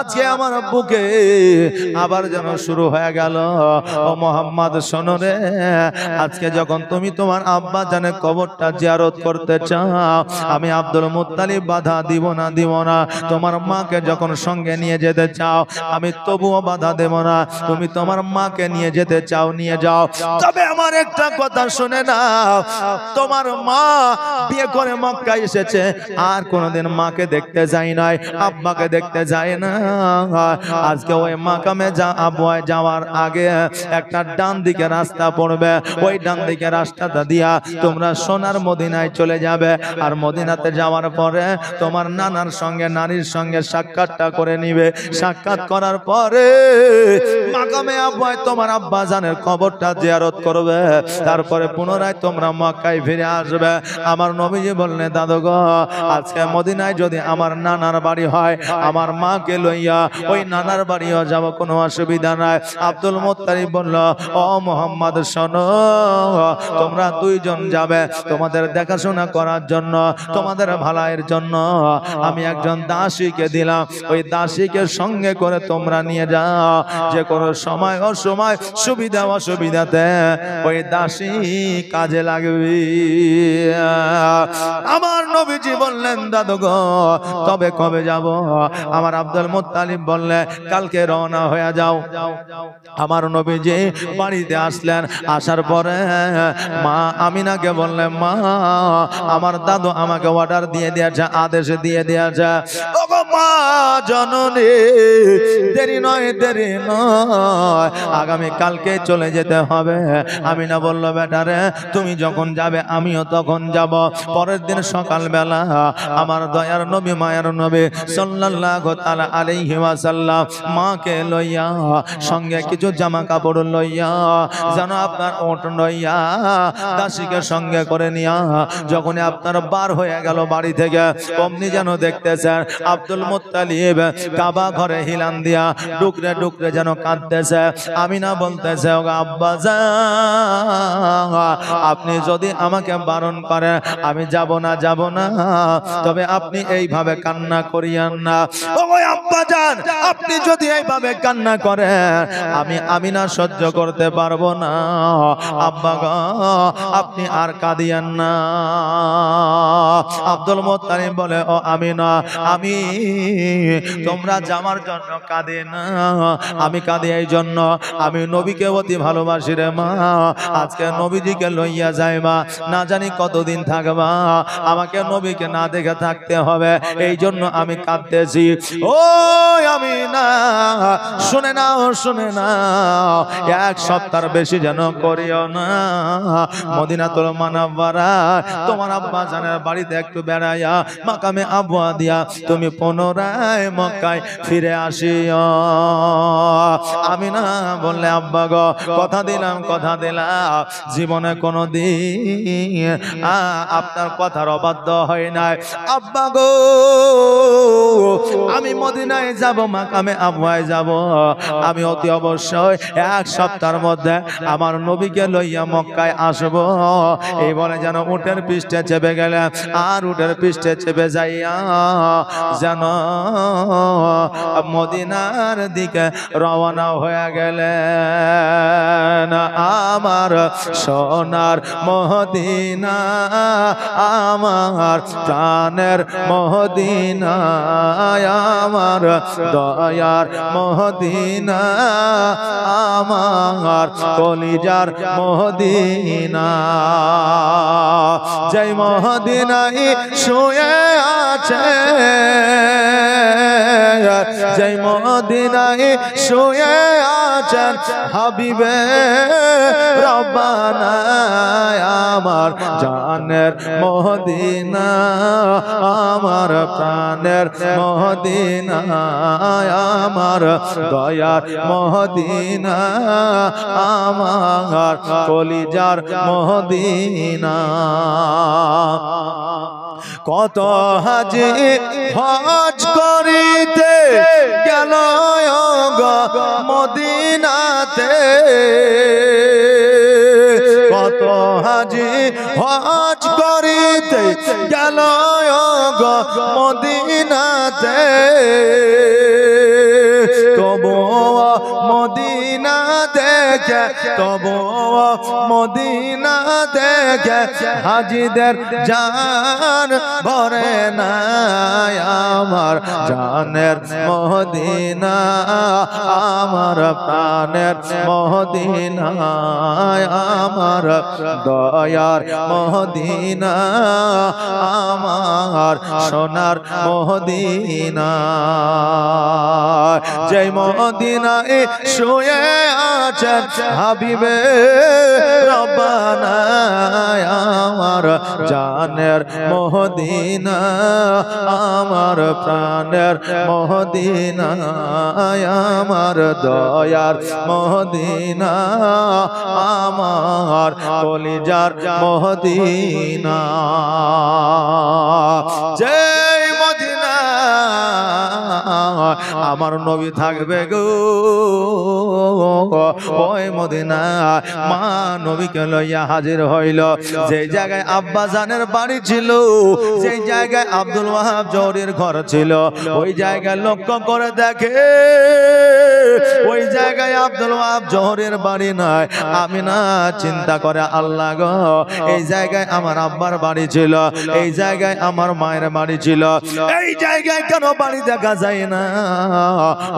আজকে আমার বুকে আবার যেন শুরু হয়ে গেল। ও মোহাম্মদ, শোনো রে, আজকে যখন তুমি তোমার আব্বা জানে কবরটা জিয়ারত করতে চাও, আমি আব্দুল মুত্তালিব বাধা দিব না, দিব না। তোমার মাকে যখন সঙ্গে নিয়ে যেতে চাও, আমি তবুও বাধা দেব না। তুমি তোমার মাকে নিয়ে যেতে চাও, নিয়ে যাও, তবে আমার একটা কথা শুনে নাও, তোমার মা বিয়ে করে মক্কায় এসেছে, আর কোনোদিন মাকে দেখতে যাই নাই, আব্বাকে দেখতে যায় না। আজকে ওই মাকামে আব্বায় যাওয়ার আগে একটা ডান দিকে রাস্তা পড়বে, ওই ডান দিকে রাস্তাটা দিয়া তোমরা সোনার মদিনায় চলে যাবে, আর মদিনাতে যাওয়ার পরে তোমার নানার সঙ্গে, নারীর সঙ্গে সাক্ষাৎটা করে নিবে। সাক্ষাৎ করার পরে মাকামে আব্বায় তোমার আব্বা জানের কবরটা জিয়ারত করবে, তারপরে পুনরায় তোমরা মক্কায় ফিরে আসবে। আমার নবীজি বললেন, দাদু গো, আজকে মদিনায় যদি আমার নানার বাড়ি হয়, আমার মাকে লইয়া ওই নানার বাড়িও যাব, কোনো অসুবিধা নাই। আব্দুল মুত্তালিব বলল, ও মোহাম্মদ, শোনো, তোমরা দুইজন যাবে, তোমাদের দেখাশোনা করার জন্য, তোমাদের ভালাইয়ের জন্য আমি একজন দাসীকে দিলাম, ওই দাসীকে সঙ্গে করে তোমরা নিয়ে যাও, যে কোনো সময় অসময়, সুবিধা অসুবিধাতে ওই দাসী কাজে লাগবে। আমার নবীজি বললেন, দাদু গো, তবে কবে যাব? আমার আব্দুল মুত্তালিব বললেন, কালকে রওনা হয়ে যাও। আমার নবীজি বাড়িতে আসলেন, আসার পরে মা আমিনাকে বললেন, মা, আমার দাদু আমাকে অর্ডার দিয়ে দিয়েছে, আদেশ দিয়ে দিয়েছে, ওগো মা জননী, দেরি নয়, দেরি নয়, আগামী কালকে চলে যেতে হবে। আমিনা বলল, বেটারে, তুমি যখন যাবে আমিও তখন যাব। পরের দিন সকালবেলা আমার দয়ার নবী, মায়ার নবী সাল্লাল্লাহু তাআলা আলাইহি ওয়াসাল্লাম মাকে লইয়া, সঙ্গে কিছু জামা কাপড় লইয়া, যেন আপনার ওট লইয়া দাসীকে সঙ্গে করে নিয়া যখন আপনার বার হয়ে গেল বাড়ি থেকে, অমনি যেন দেখতেছেন আব্দুল মুত্তালিব কাবা ঘরে হিলান দিয়া ডুকরে ডুকরে যেন কাঁদতেছে। আমিনা বলতেছে, ও আব্বাজান, আপনি যদি আমাকে বারণ করেন আমি যাব না, যাব না, তবে আপনি এইভাবে কান্না করিয়েন না। ও আব্বাজান, আপনি যদি এইভাবে কান্না করেন আমি আমিনা সহ্য করতে পারবো না। আব্বা গো, আপনি আর কাঁদিয়েন না। আব্দুল মুত্তালিব বলে, ও আমিনা, আমি তোমরা যাওয়ার জন্য কাঁদে না, আমি কাঁদি এই জন্য, আমি নবীকে অতি ভালোবাসি রে মা। আজকে নবীজিকে লইয়া যাই মা, না জানি কতদিন থাকবা, আমাকে নবীকে না দেখে থাকতে হবে, এই জন্য আমি কাঁদতেছি। ও আমিনা, শুনে নাও শুনে নাও, এক সপ্তাহ বেশি যেন করিও না। মদিনাতুল মুনাওয়ারা তোমার আব্বা জানের বাড়িতে একটু বেড়াইয়া মাকামে আবওয়া দিয়া তুমি পুনরায় মক্কায় ফিরে আসিও। আমিনা বললে আব্বা গো কথা দিলাম জীবনে কোনোদিন আপনার কথার অবাধ্য হয় নাই। আব্বা গো আমি মদিনায় যাব, মাকামে আবওয়ায় যাব, আমি অতি অবশ্যই এক সপ্তাহের মধ্যে আমার নবীকে লইয়া মক্কায় আসব। এই বলে যেন উটের পৃষ্ঠে চেপে গেলে আর উটের পৃষ্ঠে চেপে যাইয়া যেন মদিনার দিকে রওনা হয়ে গেলেন। আমার সোনার মদিনা, আমার প্রাণের মদিনা, আমার দয়ার মদিনা, আমার কলিজার মদিনা, যেই মদিনায় শুয়ে আছে, যেই মদিনায় শুয়ে আছেন হাবিবে রব্বানা, আমার জানের মদিনা, আমার প্রাণের মদিনা, আমার দয়ার মদিনা, আমার কলিজার মদিনা। কত হাজি হজ করিতে গেল মদিনাতে, কত হাজি হজ করিতে গেল মদিনাতে, তবুও মদিনা দেখে, তবুও মদিনা দেখে হাজিদের জান ভরে না। আমার জানের মদিনা, আমার প্রাণের মদিনা, আমার দয়ার মদিনা, আমার সোনার মদিনা, যেই মদিনায় শুয়ে আছেন হাবিবে রব্বানা, আমার জানের মদিনা, আমার প্রাণের মদিনা, আমার দয়ার মদিনা, আমার কলিজার মদিনা, যেই মদিনা আমার নবী থাকবে গো, ওই মদিনা মা নবীকে লইয়া হাজির হইল। যে জায়গায় আব্বা জানের বাড়ি ছিল, যেই জায়গায় আব্দুল ওয়াহাব জহরির ঘর ছিল, ওই জায়গায় লক্ষ্য করে দেখে ওই জায়গায় আব্দুল ওয়াহাব জহরির বাড়ি নাই। আমিনা চিন্তা করে আল্লাহ গো, এই জায়গায় আমার আব্বার বাড়ি ছিল, এই জায়গায় আমার মায়ের বাড়ি ছিল, এই জায়গায় কেন বাড়ি দেখা যায় না?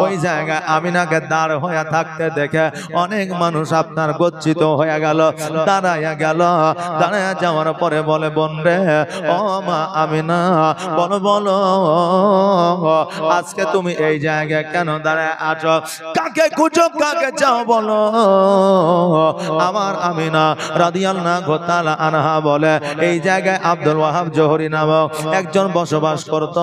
ওই জায়গায় আমিনাকে দাঁড় হয়ে থাকতে দেখে অনেক মানুষ আপনার গচ্ছিত হয়ে গেল, দাঁড়াইয়া গেল। দাঁড়াইয়া যাওয়ার পরে বলে, বোন রে, ও মা আমিনা, বলো বলো আজকে তুমি এই জায়গায় কেন দাঁড়ায় আছো? কাকে খুঁজো, কাকে চাও বলো? আমার আমিনা রাদিয়াল্লাহু তাআলা আনহা বলে, এই জায়গায় আব্দুল ওয়াহাব জহরি নামক একজন বসবাস করত।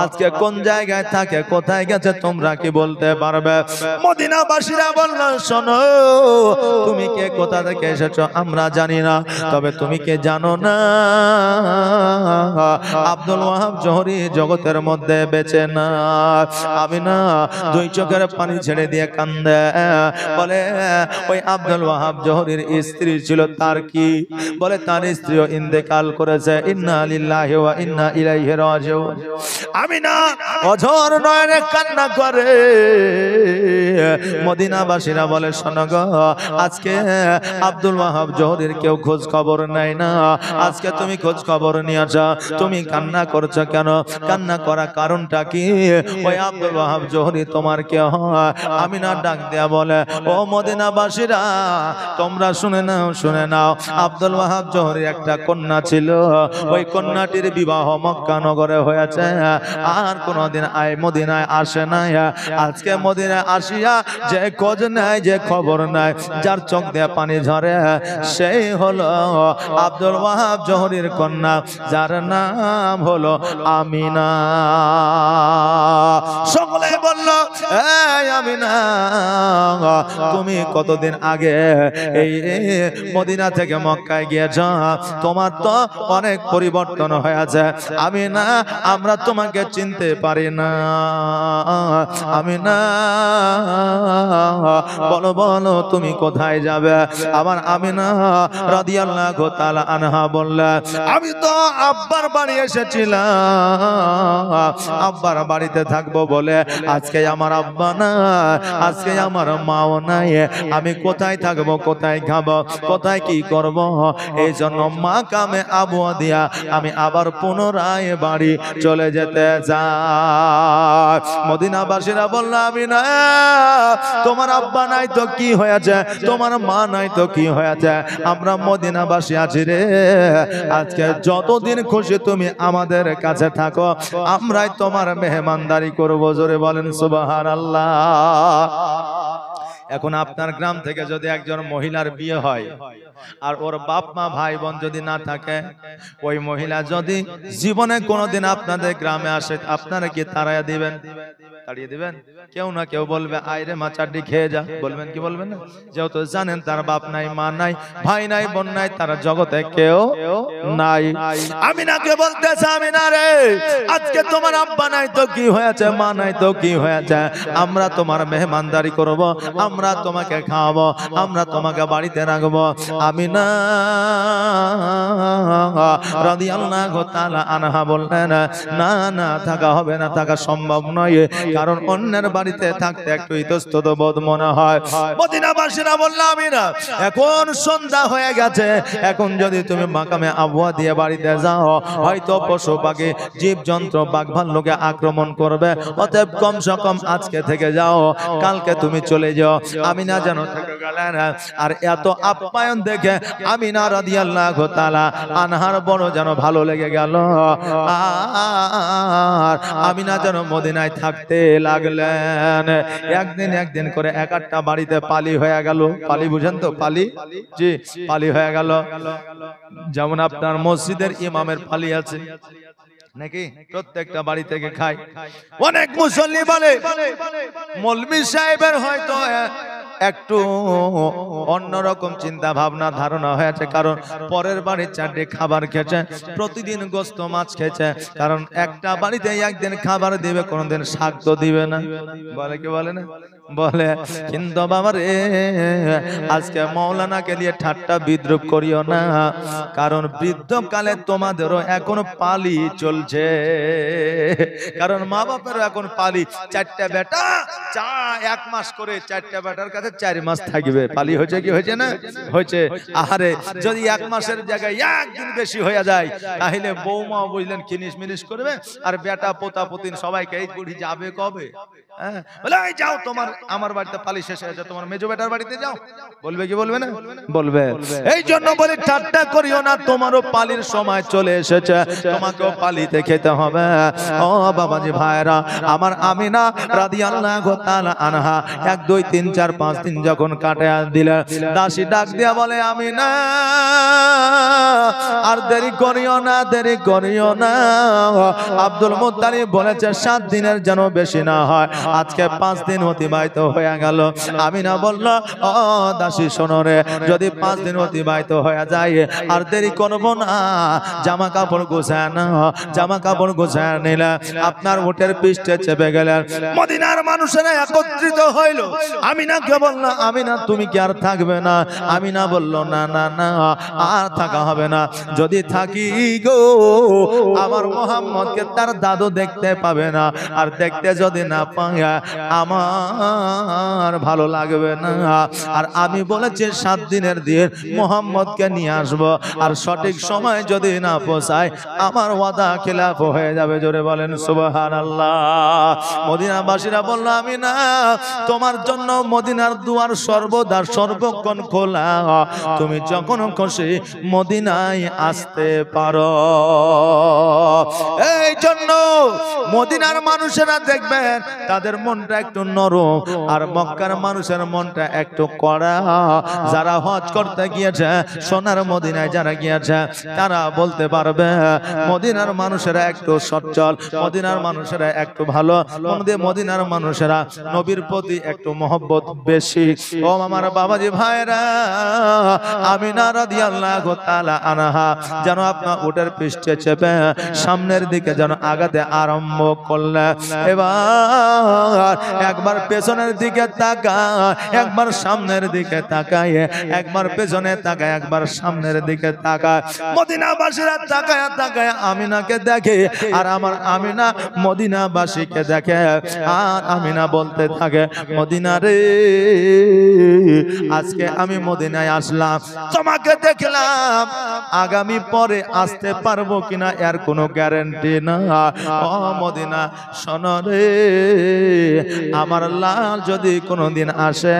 আজকে কোন জায়গায় থাকে, কোথায় গেছে তোমরা কি বলতে পারবে? মদিনাবাসীরা বলল, শোনো, তুমি কে, কোথা থেকে এসেছো আমরা জানি না, তবে তুমি কে জানো না আব্দুল ওয়াহাব জহরি জগতের মধ্যে বেঁচে না? আমিনা দুই চোখের পানি ছেড়ে দিয়ে কান্দে, বলে ওই আব্দুল ওয়াহাব জহরির স্ত্রী ছিল, তার কি? বলে তার স্ত্রীও ইন্তেকাল করেছে। ইন্না লিল্লাহি ওয়া ইন্না ইলাইহি রাজিউন। আমিনা অঝর নয়নে কান্না করে। মদিনাবাসীরা বলে, শোনো গো, আজকে আব্দুল ওয়াহাব জহরির কেউ খোঁজ খবর নেয় না, আজকে তুমি খোঁজ খবর নিয়েছো, তুমি কান্না করছো কেন? কান্না করার কারণটা কি? ওই আব্দুল ওয়াহাব জহরি তোমার কে হয়? আমিনা ডাক দেয়া বলে, ও মদিনাবাসীরা, তোমরা শুনে নাও, শুনে নাও, আব্দুল ওয়াহাব জহরির একটা কন্যা ছিল, ওই কন্যাটির বিবাহ মক্কা নগরে হয়েছে, আর কোনদিন মদিনায় আসে না। আজকে মদিনায় আসিয়া যে খোঁজ নাই, যে খবর নাই, যার চোখ দিয়ে পানি ঝরে, সেই হলো আব্দুল ওয়াহাব জোহরীর কন্যা, যার নাম হলো আমিনা। সকলে বলল, এই আমিনা, তুমি কতদিন আগে এই মদিনা থেকে মক্কায় গিয়েছ, তোমার তো অনেক পরিবর্তন হয়েছে। আমিনা, আমরা তোমাকে চিনতে পারি না। আমিনা, বলো বলো তুমি কোথায় যাবে? আমার আমিনা রাদিয়াল্লাহু তাআলা আনহা বললেন, আমি তো আব্বার বাড়ি এসেছিলাম, আব্বার বাড়িতে থাকবো বলে আজকে আমার আব্বা না, আজকে আমার মাও নাই, আমি কোথায় থাকবো, কোথায় খাবো, কোথায় কি করব? এই জন্য মা কামে আবুয়া দিয়া আমি আবার পুনরায় বাড়ি চলে যেতে চাই। মদিনাবাসীরা বলল, আমিনা, তোমার আব্বা নাই তো কি হয়েছে, তোমার মা নাই তো কি হয়েছে, আমরা মদিনাবাসী আছি রে। আজকে যতদিন খুশি তুমি আমাদের কাছে থাকো, আমরাই তোমার মেহমানদারি করবো। জোরে বলেন সুবহানাল্লাহ। এখন আপনার গ্রাম থেকে যদি একজন মহিলার বিয়ে হয় আর ওর বাপ মা ভাই বোন যদি না থাকে, ওই মহিলা যদি জীবনে কোনোদিন আপনাদের গ্রামে আসে, আপনারা কি তাড়িয়ে দিবেন? তাড়িয়ে দিবেন? কেউ না কেউ বলবে, আইরে মা চারটি খেয়ে যা, বলবেন কি বলবেন না? যেহেতু জানেন তার বাপ নাই, মা নাই, ভাই নাই, বোন নাই, তারা জগতে কেউ নাই। আমিনাকে বলতেছে, আমিনা রে, আজকে তোমার আব্বা নাই তো কি হয়েছে, মা নাই তো কি হয়েছে, আমরা তোমার মেহমানদারি করব, আমরা তোমাকে খাওয়াবো, আমরা তোমাকে বাড়িতে রাখবো। আমিনা রাদিয়াল্লাহু তাআলা আনহা বললেন, না না, থাকা হবে না, থাকা সম্ভব নয়, কারণ অন্যের বাড়িতে থাকতে একটু ইতস্তত বোধ মনে হয়। মদিনাবাসীরা বলল, আমিনা, এখন সন্ধ্যা হয়ে গেছে, এখন যদি তুমি মাকামে আবুয়া দিয়ে বাড়িতে যাও, হয়তো পশু পাখি জীব জন্তু বাঘ ভাল্লুকে আক্রমণ করবে, অতএব কমসে কম আজকে থেকে যাও, কালকে তুমি চলে যাও। আমিনা যেন থেকে গেলেন। আর এত আপ্যায়ন দেখে আমিনা রাদিয়াল্লাহু তাআলা আনহার বড় যেন ভালো লেগে গেল, আর আমিনা যেন মদিনায় থাকতে লাগলেন। একদিন করে এক একটা বাড়িতে পালি হয়ে গেল। পালি বুঝেন তো? পালি, জি, পালি হয়ে গেল। যেমন আপনার মসজিদের ইমামের পালি আছে নাকি, প্রত্যেকটা বাড়ি থেকে খায়। অনেক মুসল্লি বলে মৌলভী সাহেবের হয়তো একটু অন্যরকম চিন্তা ভাবনা ধারণা হয়েছে, কারণ পরের বাড়ির চারটে খাবার খেয়েছে, প্রতিদিন গোস্ত মাছ খেয়েছে, কারণ একটা বাড়িতে একদিন খাবার দিবে, কোনোদিন শাক তো দিবে না, বলে কি বলে না? বলে। কিন্তু বাবা রে, আজকে মৌলানাকে নিয়ে ঠাট্টা বিদ্রুপ করিও না, কারণ বৃদ্ধকালে তোমাদেরও এখন পালি চলছে, কারণ মা বাপেরও এখন পালি। চারটা বেটা, এক মাস করে চারটা বেটার কাছে 4 মাস থাকবে। পালি হয়েছে কি হয়েছে না? হয়েছে। আরে যদি 1 মাসের জায়গায় একদিন বেশি হয়ে যায়, তাহলে বৌমা বুঝলেন কিনিস মিনিস করবে, আর বেটা পোতা পতিন সবাইকে এই বুড়ি যাবে কবে? বলে, যাও তোমার আমার বাড়িতে পালি শেষ হয়েছে, তোমার মেজো বেটার বাড়িতে যাও। বলবে কি বলবে না? বলবে। এই জন্য বলি ঠাট্টা করিও না, তোমারও পালির সময় চলে এসেছে, তোমাকেও পালিতে খেতে হবে। ও বাবাজি ভাইরা আমার, আমিনা রাদিয়াল্লাহু তাআলা আনহা 1 2 3 4 5 দিন যখন কাটায়া দিলেন, দাসী ডাক দিয়া বলে, আমিনা আর দেরি করিও না, দেরি করিও না। আব্দুল মুত্তালিব বলেছে 7 দিনের যেন বেশি না হয়, আজকে 5 দিন অতিবাহিত হয়ে গেল। আমিনা বলল, ও দাসী শোনো রে, যদি 5 দিন অতিবাহিত হয়ে যায় আর দেরি করব না, জামা কাপড় গোছায় না, জামা কাপড় গোছায় নিলে আপনার উটের পৃষ্ঠে চেপে গেলেন। মদিনার মানুষেরা একত্রিত হইল। আমিনাকে বলল, আমিনা তুমি কি আর থাকবে না? আমিনা বলল, না না না, আর থাকা হবে না, যদি থাকি গো আমার মুহাম্মদকে তার দাদু দেখতে পাবে না, আর দেখতে যদি না পায় আমার ভালো লাগবে না। আর আমি বলেছি 7 দিনের দিন মুহাম্মদকে নিয়ে আসবো, আর সঠিক সময় যদি না পৌঁছায় আমার ওয়াদা খিলাফ হয়ে যাবে। জোরে বলেন সুবহানাল্লাহ। মদিনাবাসীরা বলল, আমিনা তোমার জন্য মদিনার মদিনার দুয়ার সর্বদা সর্বক্ষণ খোলা, তুমি যখন খুশি মদিনায় আসতে পারো। এই জন্য মদিনার মানুষেরা দেখবেন তাদের মনটা একটু নরম, আর মক্কার মানুষের মনটা একটু কড়া। যারা হজ করতে গিয়েছে সোনার মদিনায় যারা গিয়েছে তারা বলতে পারবে মদিনার মানুষেরা একটু সচ্ছল, মদিনার মানুষেরা একটু ভালো, মদিনার মানুষেরা নবীর প্রতি একটু মহব্বত বেশি। ও আমার বাবাজি ভাইরা, আমিনা রাদিয়াল্লাহু তাআলা আনহা যেন আপনার উটের পৃষ্ঠে চেপে সামনের দিকে যেন আগাতে আরম্ভ করলে, এবার একবার পেছনের দিকে তাকায়, একবার সামনের দিকে তাকায়, একবার পেছনে তাকায়, একবার সামনের দিকে তাকায়। মদিনাবাসীরা তাকায় তাকায় আমিনাকে দেখে, আর আমার আমিনা মদিনাবাসীকে দেখে, আর আমিনা বলতে থাকে, মদিনা রে, আজকে আমি মদিনায় আসলাম, তোমাকে দেখলাম, আগামী পরে আসতে পারবো কিনা এর কোনো গ্যারান্টি না। ও মদিনা শোনো রে, আমার লাল যদি কোনোদিন আসে,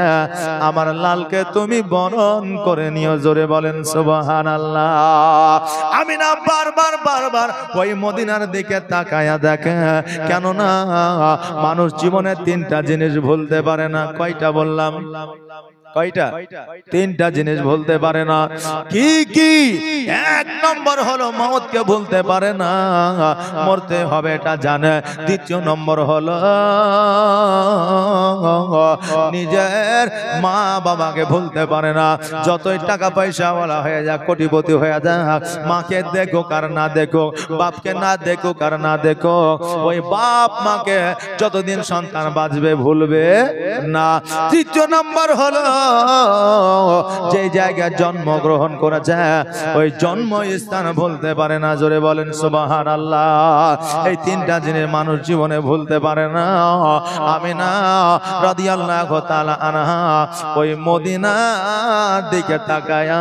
আমার লালকে তুমি বরণ করে নিও। জোরে বলেন সুবহানাল্লাহ। আমিনা বারবার বারবার ওই মদিনার দিকে তাকায়া দেখে, কেননা মানুষ জীবনে তিনটা জিনিস ভুলতে পারে না। কয়টা বললাম? কয়টা? তিনটা জিনিস ভুলতে পারে না। কি কি? এক নম্বর হলো মওতকে ভুলতে পারে না, মরতে হবে এটা জানে। দ্বিতীয় নম্বর হলো নিজের মা বাবাকে ভুলতে পারে না। যতই টাকা পয়সা ওয়ালা হয়ে যাক, কোটিপতি হয়ে যাক, মাকে দেখো কার না দেখো, বাপকে না দেখো কার না দেখো, ওই বাপ মাকে যতদিন সন্তান বাঁচবে ভুলবে না। তৃতীয় নম্বর হলো যে জায়গায় জন্মগ্রহণ করেছে ওই জন্মস্থান ভুলতে পারে না। জোরে বলেন সুবহানাল্লাহ। এই তিনটা জিনিস মানুষ জীবনে ভুলতে পারে না। আমিনা রাদিয়াল্লাহু তাআলা আনহা ওই মদিনার দিকে তাকায়া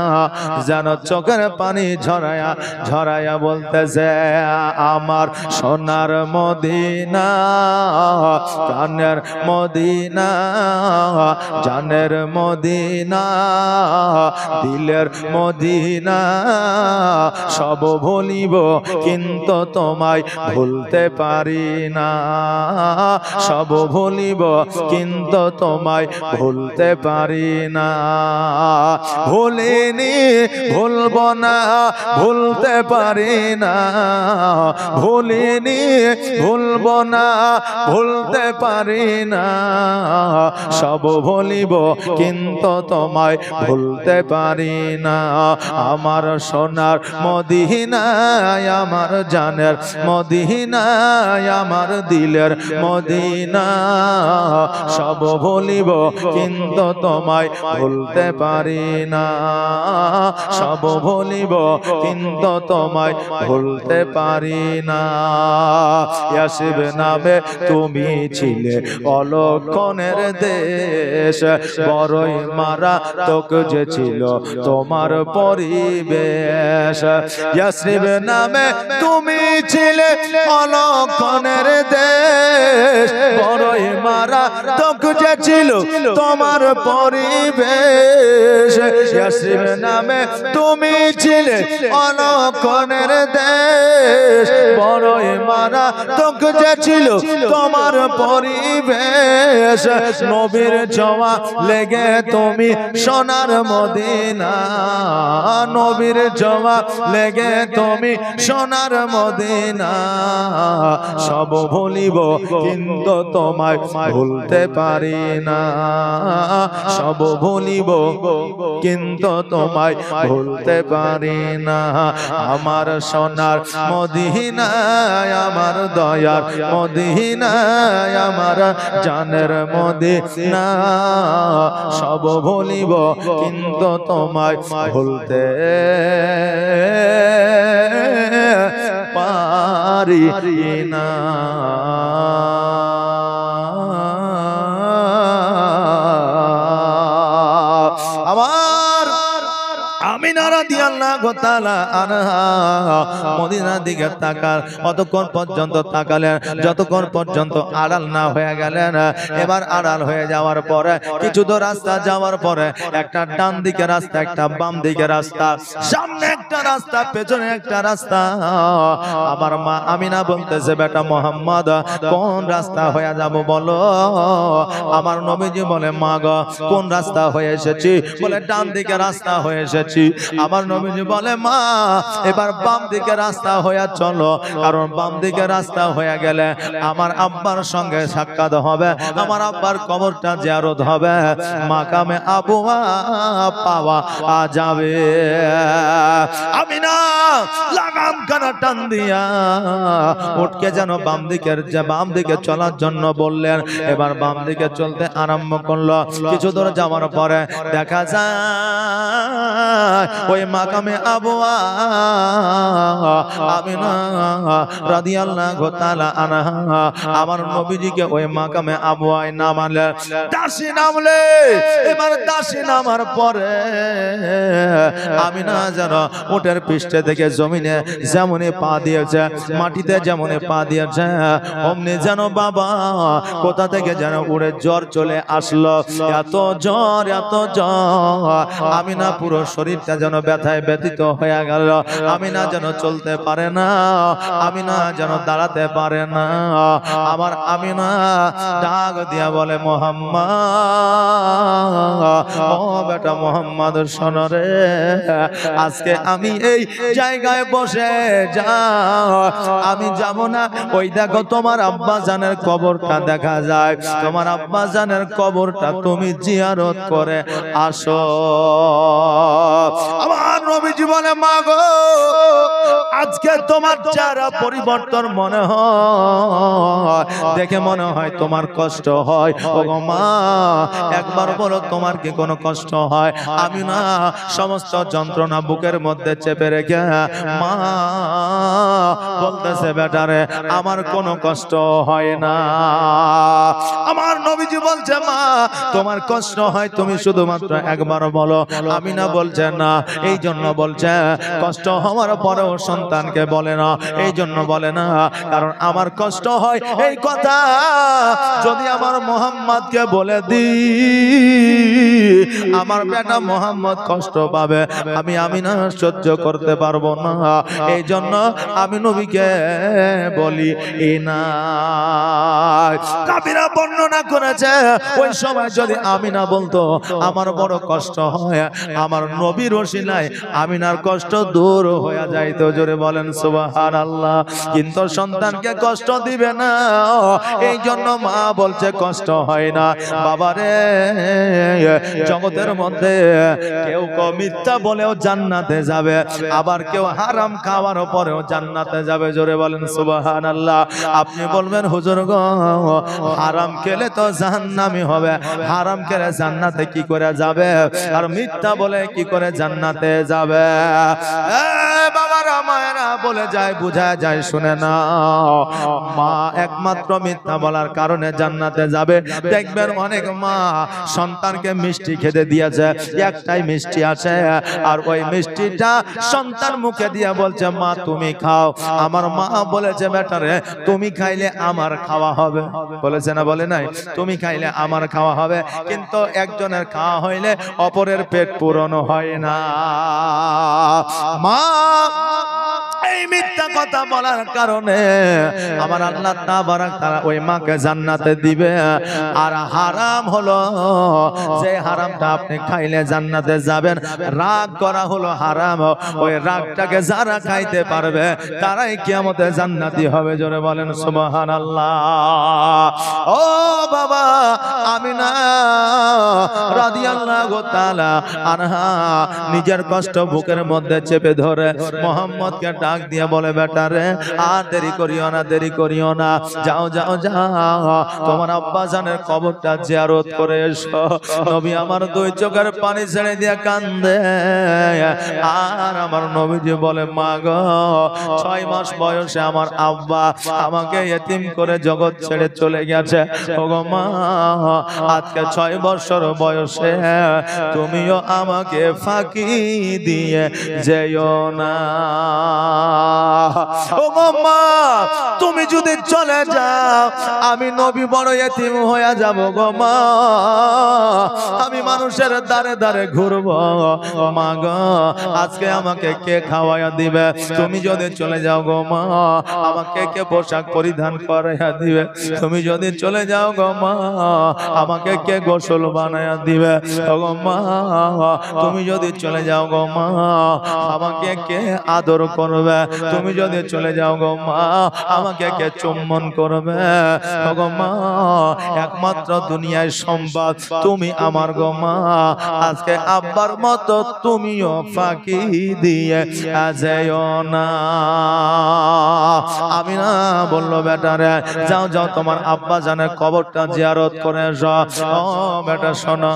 যেন চোখের পানি ঝরায়া ঝরায়া বলতেছে, আমার সোনার মদিনা, প্রাণের মদিনা, জানের মদিনা, দিলের মদিনা, সব ভুলিব কিন্তু তোমায় ভুলতে পারি না, সব ভুলিব কিন্তু তোমায় ভুলতে পারি না। ভুলিনি ভুলব না, ভুলতে পারি না, ভুলিনি ভুলব না, ভুলতে পারি না, সব ভুলিব কিন্তু তোমায় ভুলতে পারি না। আমার সোনার মদিনায়, আমার জানের মদিনায়, আমার দিলের মদিনা, সব ভুলিব কিন্তু তোমায় ভুলতে পারি না, সব ভুলিব কিন্তু তোমায় ভুলতে পারি না। ইয়াসিব নামে তুমি ছিলে অলক্ষণের দেশ, বড়ই মারা তোক যে ছিল তোমার পরিবেশ। ইয়াসরিব নামে তুমি ছিলে অলক্ষণের দেশ, বড়ই মারা তোক যে ছিল তোমার পরিবেশ। ইয়াসরিব নামে তুমি ছিলে অলক্ষণের দেশ, বড়ই মারা তোক যে ছিল তোমার পরিবেশ। নবীর ছোঁয়া লেগে তুমি সোনার মদিনা, নবীর ছোঁয়া লেগে তুমি সোনার মদিনা, সব ভুলিব কিন্তু তোমায় ভুলতে পারি না, সব ভুলিব কিন্তু তোমায় ভুলতে পারি না। আমার সোনার মদিনায়, আমার দয়ার মদিনায়, আমার জানের মদিনা, সব ভুলিব কিন্তু তোমায় ভুলতে পারি না। আমার আমিনা রাদিয়াল্লাহু তাআলা আনহা মদিনার দিকে তাকাল, অতক্ষণ পর্যন্ত তাকালেন যতক্ষণ পর্যন্ত আড়াল না হয়ে গেলেন। এবার আড়াল হয়ে যাওয়ার পরে কিছু তো রাস্তা যাওয়ার পরে একটা ডান দিকে রাস্তা, একটা বাম দিকে রাস্তা, সামনে একটা রাস্তা, পেছনে একটা রাস্তা। আমার মা আমিনা বলতেছে, বেটা মোহাম্মদ কোন রাস্তা হয়ে যাব বলো? আমার নবীজি বলে, মা গো কোন রাস্তা হয়ে এসেছি? বলে ডান দিকে রাস্তা হয়ে এসেছি। আমার নবীজি বলে, মা এবার বাম দিকে রাস্তা হয়ে চলো, কারণ বাম দিকে রাস্তা হয়ে গেলে আমার আব্বার সঙ্গে সাক্ষাৎ হবে, আমার আব্বার কবরটা জিয়ারত হবে, মাকামে আবুয়া পাওয়া যাবে। আমিনা লাগাম কানা টান দিয়া উঠকে যেন বাম দিকে চলার জন্য বললেন। এবার বাম দিকে চলতে আরম্ভ করলো। কিছু দূর যাওয়ার পরে দেখা যায় ওই মাকামে আবুয়া আমিনা রাদিয়াল্লাহু তাআলা আনহা আমার নবীজিকে ওই মাকামে আবুয়ায় নামালে, দাসী নামলে। এবার দাসী নামার পরে আমিনা যেন উটের পৃষ্ঠে থেকে জমিনে যেমন পা দিয়েছে, মাটিতে যেমন পা দিয়েছে, অমনি যেন বাবা কোথা থেকে যেন উড়ে জ্বর চলে আসলো। এত জ্বর, এত জ্বর, আমিনা পুরো শরীরটা যেন ব্যথায় ব্যথিত হয়ে গেল। আমিনা যেন চলতে পারে না, আমিনা যেন দাঁড়াতে পারে না। আমার আমিনা ডাক দিয়া বলে, মোহাম্মদ, ও বেটা মোহাম্মদ শোনো রে, আজকে আমি এই জায়গায় বসে যাও, আমি যাব না। ওই দেখো তোমার আব্বা জানের কবরটা দেখা যায়, তোমার আব্বা জানের কবরটা তুমি জিয়ারত করে আসো। আমার নবীজি বলে, মা গো আজকে তোমার চেহারা পরিবর্তন মনে হয়, দেখে মনে হয় তোমার কষ্ট হয়। ও গো মা একবার বলো তোমার কি কোনো কষ্ট হয়? আমি না সমস্ত যন্ত্রণা বুকের মধ্যে চেপে রেখে মা বলতেছে, বেটারে আমার কোনো কষ্ট হয় না। আমার নবীজি বলছে, মা তোমার কষ্ট হয় তুমি শুধুমাত্র একবার বলো। আমিনা বলছে না, এই জন্য বলছে কষ্ট হওয়ার পরেও সন্তানকে বলে না, এই জন্য বলে না কারণ আমার কষ্ট হয় এই কথা যদি আমার মোহাম্মদকে বলে দি, আমার বেটা মোহাম্মদ কষ্ট পাবে, আমি আমিনা সহ্য করতে পারবো না। এই জন্য আমি নবীকে বলি না। কাফিরা বর্ণনা করেছে ওই সময় যদি আমিনা বলতো আমার বড় কষ্ট হয়, আমার নবীর ওসিলায় আমিনার কষ্ট দূর হয়ে যাইতো। জোরে বলেন সুবহানাল্লাহ। কিন্তু সন্তানকে কষ্ট দিবে না, এই জন্য মা বলছে কষ্ট হয় না। বাবারে জগতের মধ্যে কেউ মিথ্যা বলেও জান্নাতে যাবে, আবার কেউ হারাম খাওয়ার পরেও জান্নাতে যাবে। জোরে বলেন সুবহানাল্লাহ। আপনি বলবেন হুজুর গো হারাম খেলে তো জাহান্নামী হবে, হারাম খেলে জান্নাতে কি করে যাবে, আর মিথ্যা বলে কি করে জান্নাতে যাবে? বাবারা মায়েরা বলে যায়, বুঝা যায়, শুনে না, মা একমাত্র মিথ্যা বলার কারণে জান্নাতে যাবে। দেখবেন অনেক মা সন্তানকে মিষ্টি খেতে দিয়েছে, একটাই মিষ্টি আছে, আর ওই মিষ্টিটা সন্তান মুখে দিয়ে বলছে মা তুমি খাও। আমার মা বলেছে বেটারে তুমি খাইলে আমার খাওয়া হবে, বলেছে না বলে নাই, তুমি খাইলে আমার খাওয়া হবে। কিন্তু একজনের খাওয়া হইলে অপরের পেট পূরণ হয় না। মা এই মিথ্যা কথা বলার কারণে আমার আল্লাহ তাবারাক তাআলা ওই মাকে জান্নাতে দিবে। আর হারাম হলো যে হারামটা আপনি খাইলে জান্নাতে যাবেন, রাগ করা হলো হারাম। ওই রাগটাকে যারা খাইতে পারবে তারাই কিয়ামতে জান্নাতি হবে। জোরে বলেন সুবহানাল্লাহ। ও বাবা আমিনা রাদিয়াল্লাহু তাআলা আনহা নিজের কষ্ট বুকের মধ্যে চেপে ধরে মোহাম্মদকে ডাক দিয়ে বলে, বেটারে আর দেরি করিও না, দেরি করিও না, যাও যাও যাও তোমার আব্বা জানের কবরটা জিয়ারত করে এসো। নবী আমার দুই চোখের পানি ছেড়ে দিয়ে কান্দে। আর আমার নবীজি বলে, মা গো 6 মাস বয়সে আমার আব্বা আমাকে এতিম করে জগৎ ছেড়ে চলে গেছে। ওগো মা, আজকে 6 বছর বয়সে তুমিও আমাকে ফাঁকি দিয়ে যেও না। ওগো মা, তুমি যদি চলে যাও আমি নবী বড় এতিম হয়ে যাব গো মা। আমি মানুষের দ্বারে দ্বারে ঘুরবো। মা গো, আজকে আমাকে কে খাওয়াইয়া দিবে? তুমি যদি চলে যাও গো মা, আমাকে কে পোশাক পরিধান করাইয়া দিবে? তুমি যদি চলে যাও গো মা, আমাকে কে গোসল বানাইয়া দিবে? গো মা, তুমি যদি চলে যাও গো মা, আমাকে কে আদর করবে? তুমি যদি চলে যাও গো মা, আমাকে কে চুম্বন করবে? গো মা, একমাত্র দুনিয়ায় সম্পদ তুমি আমার গো মা। আজকে আব্বার মতো তুমিও ফাঁকি দিয়ে যেও না। আমিনা বলল, বেটারে যাও যাও তোমার আব্বা জানের কবরটা জিয়ারত করে এসো। ও বেটা শোনো,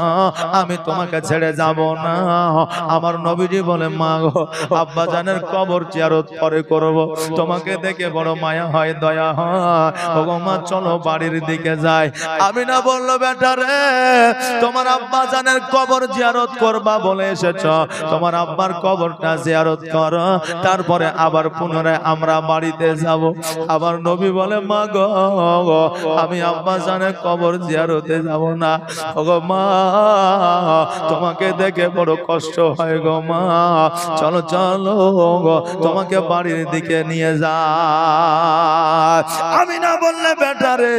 আমি তোমাকে ছেড়ে যাব না। আমার নবীজি বলে, মা গো আব্বা জানের কবর জিয়ারত পরে করব, তোমাকে দেখে বড় মায়া হয়, দয়া হয়। ও গো মা, চলো বাড়ির দিকে যাই। আমিনা বলল, বেটারে তোমার আব্বা জানের কবর জিয়ারত করবা বলে এসেছ, তোমার আব্বার কবরটা জিয়ারত করো, তারপরে আবার পুনরায় আমরা বাড়িতে যাব। আমার নবী বলে, মা গো আমি আব্বা জানের কবর জিয়ারতে যাব না। ওগো মা, তোমাকে দেখে বড় কষ্ট হয় গো মা, চলো চলো গো তোমাকে বাড়ির দিকে নিয়ে যা। আমি না বললে, বেটারে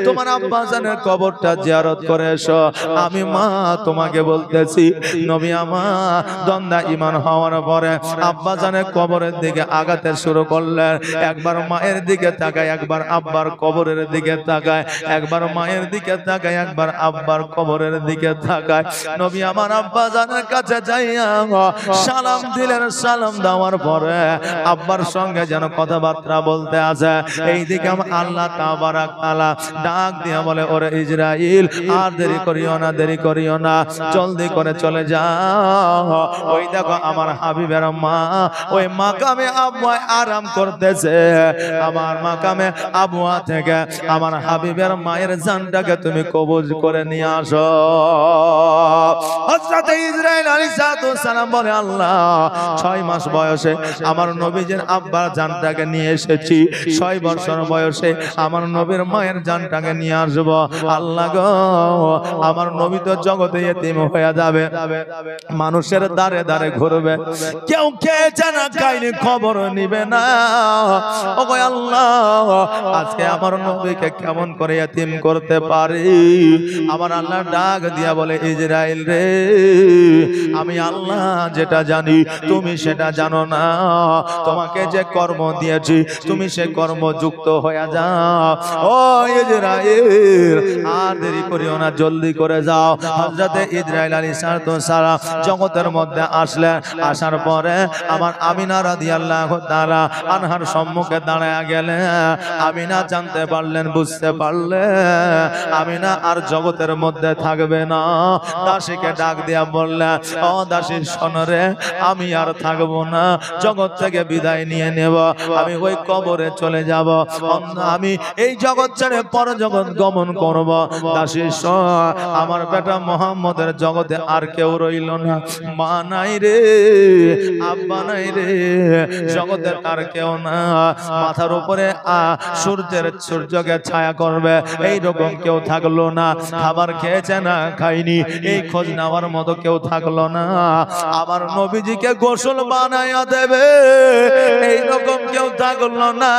তোমার আব্বা জানের কবরটা জিয়ারত করে এসো। আমি মা তোমাকে বলতেছি, নবী আমার দন্দা ঈমান হওয়ার পরে আব্বা জানের কবরের দিকে আগাতে শুরু করলেন। একবার মায়ের দিকে তাকায়, একবার আব্বার কবরের দিকে তাকায়, একবার মায়ের দিকে তাকায়, একবার আব্বার কবরের দিকে তাকায়। নবী আমার আব্বা জানের কাছে যাইয়া সালাম দিলেন। সালাম দেওয়ার পরে আব্বার সঙ্গে যেন কথাবার্তা বলতে আছে। এইদিকে আল্লাহ তাবারাক তাআলা ডাক দিয়ে বলে, ওরে ইসরাইল, আর দেরি করিও না, দেরি করিও না, জলদি করে চলে যাও। ওই দেখো আমার হাবিবের মা ওই মাকামে আবওয়া আরাম করতেছে। আমার মাকামে আবওয়া থেকে আমার হাবিবের মায়ের জানটাকে তুমি কবজ করে নিয়ে আসো। হযরত ইসরাইল আলাইহিস সালাম বলে, আল্লাহ 6 মাস বয়সে আমার নবীজির আব্বার জানটাকে নিয়ে এসেছি, 6 বছর বয়সে আমার নবীর মায়ের জানটাকে নিয়ে আসবো। আল্লাহ গো, আমার নবী তো জগতে এতিম হয়ে যাবে, মানুষের দ্বারে দ্বারে ঘুরবে, কেউ খেয়েছে না খায়নি খবর নিবে না। ও গো আল্লাহ, আজকে আমার নবীকে কেমন করে এতিম করতে পারি? আমার আল্লাহ ডাক দিয়া বলে, ইসরাইল রে, আমি আল্লাহ যেটা জানি তুমি সেটা জানো না। তোমাকে যে কর্ম দিয়েছি তুমি সে কর্ম যুক্ত হয়ে যাও। ও ইসরাইল, আর দেরি করিও না, জলদি করে যাও। হযরতে ইসরাইল আলাইহিস সালাম জগতের মধ্যে আসলেন। আসার পরে আমার আমিনা রাদিয়াল্লাহু তাআলা আনহার সম্মুখে দাঁড়ায়া গেলেন। আমিনা জানতে পারলেন, বুঝতে পারলেন আমিনা আর জগতের মধ্যে থাকবে না। দাসীকে ডাক দিয়া বললেন, ও দাসী শোনরে, আমি আর থাকবো না, জগৎ থেকে বিদায় নিয়ে নেব, আমি ওই কবরে চলে যাব, আমি এই জগৎ ছেড়ে পর জগৎ গমন করব। দাসী শোন, আমার বেটা মুহাম্মদের জগতে আর কেউ রইল না, মা নাই রে, আব্বা নাই রে, জগতের আর কেউ না, মাথার উপরে সূর্যকে ছায়া করবে এইরকম কেউ থাকলো না, খাবার খেয়েছে না খাইনি এই খোঁজ নেওয়ার মতো কেউ থাকলো না, আমার নবীজিকে গোসল বানাইয়া দেবে এইরকম কেউ থাকলো না।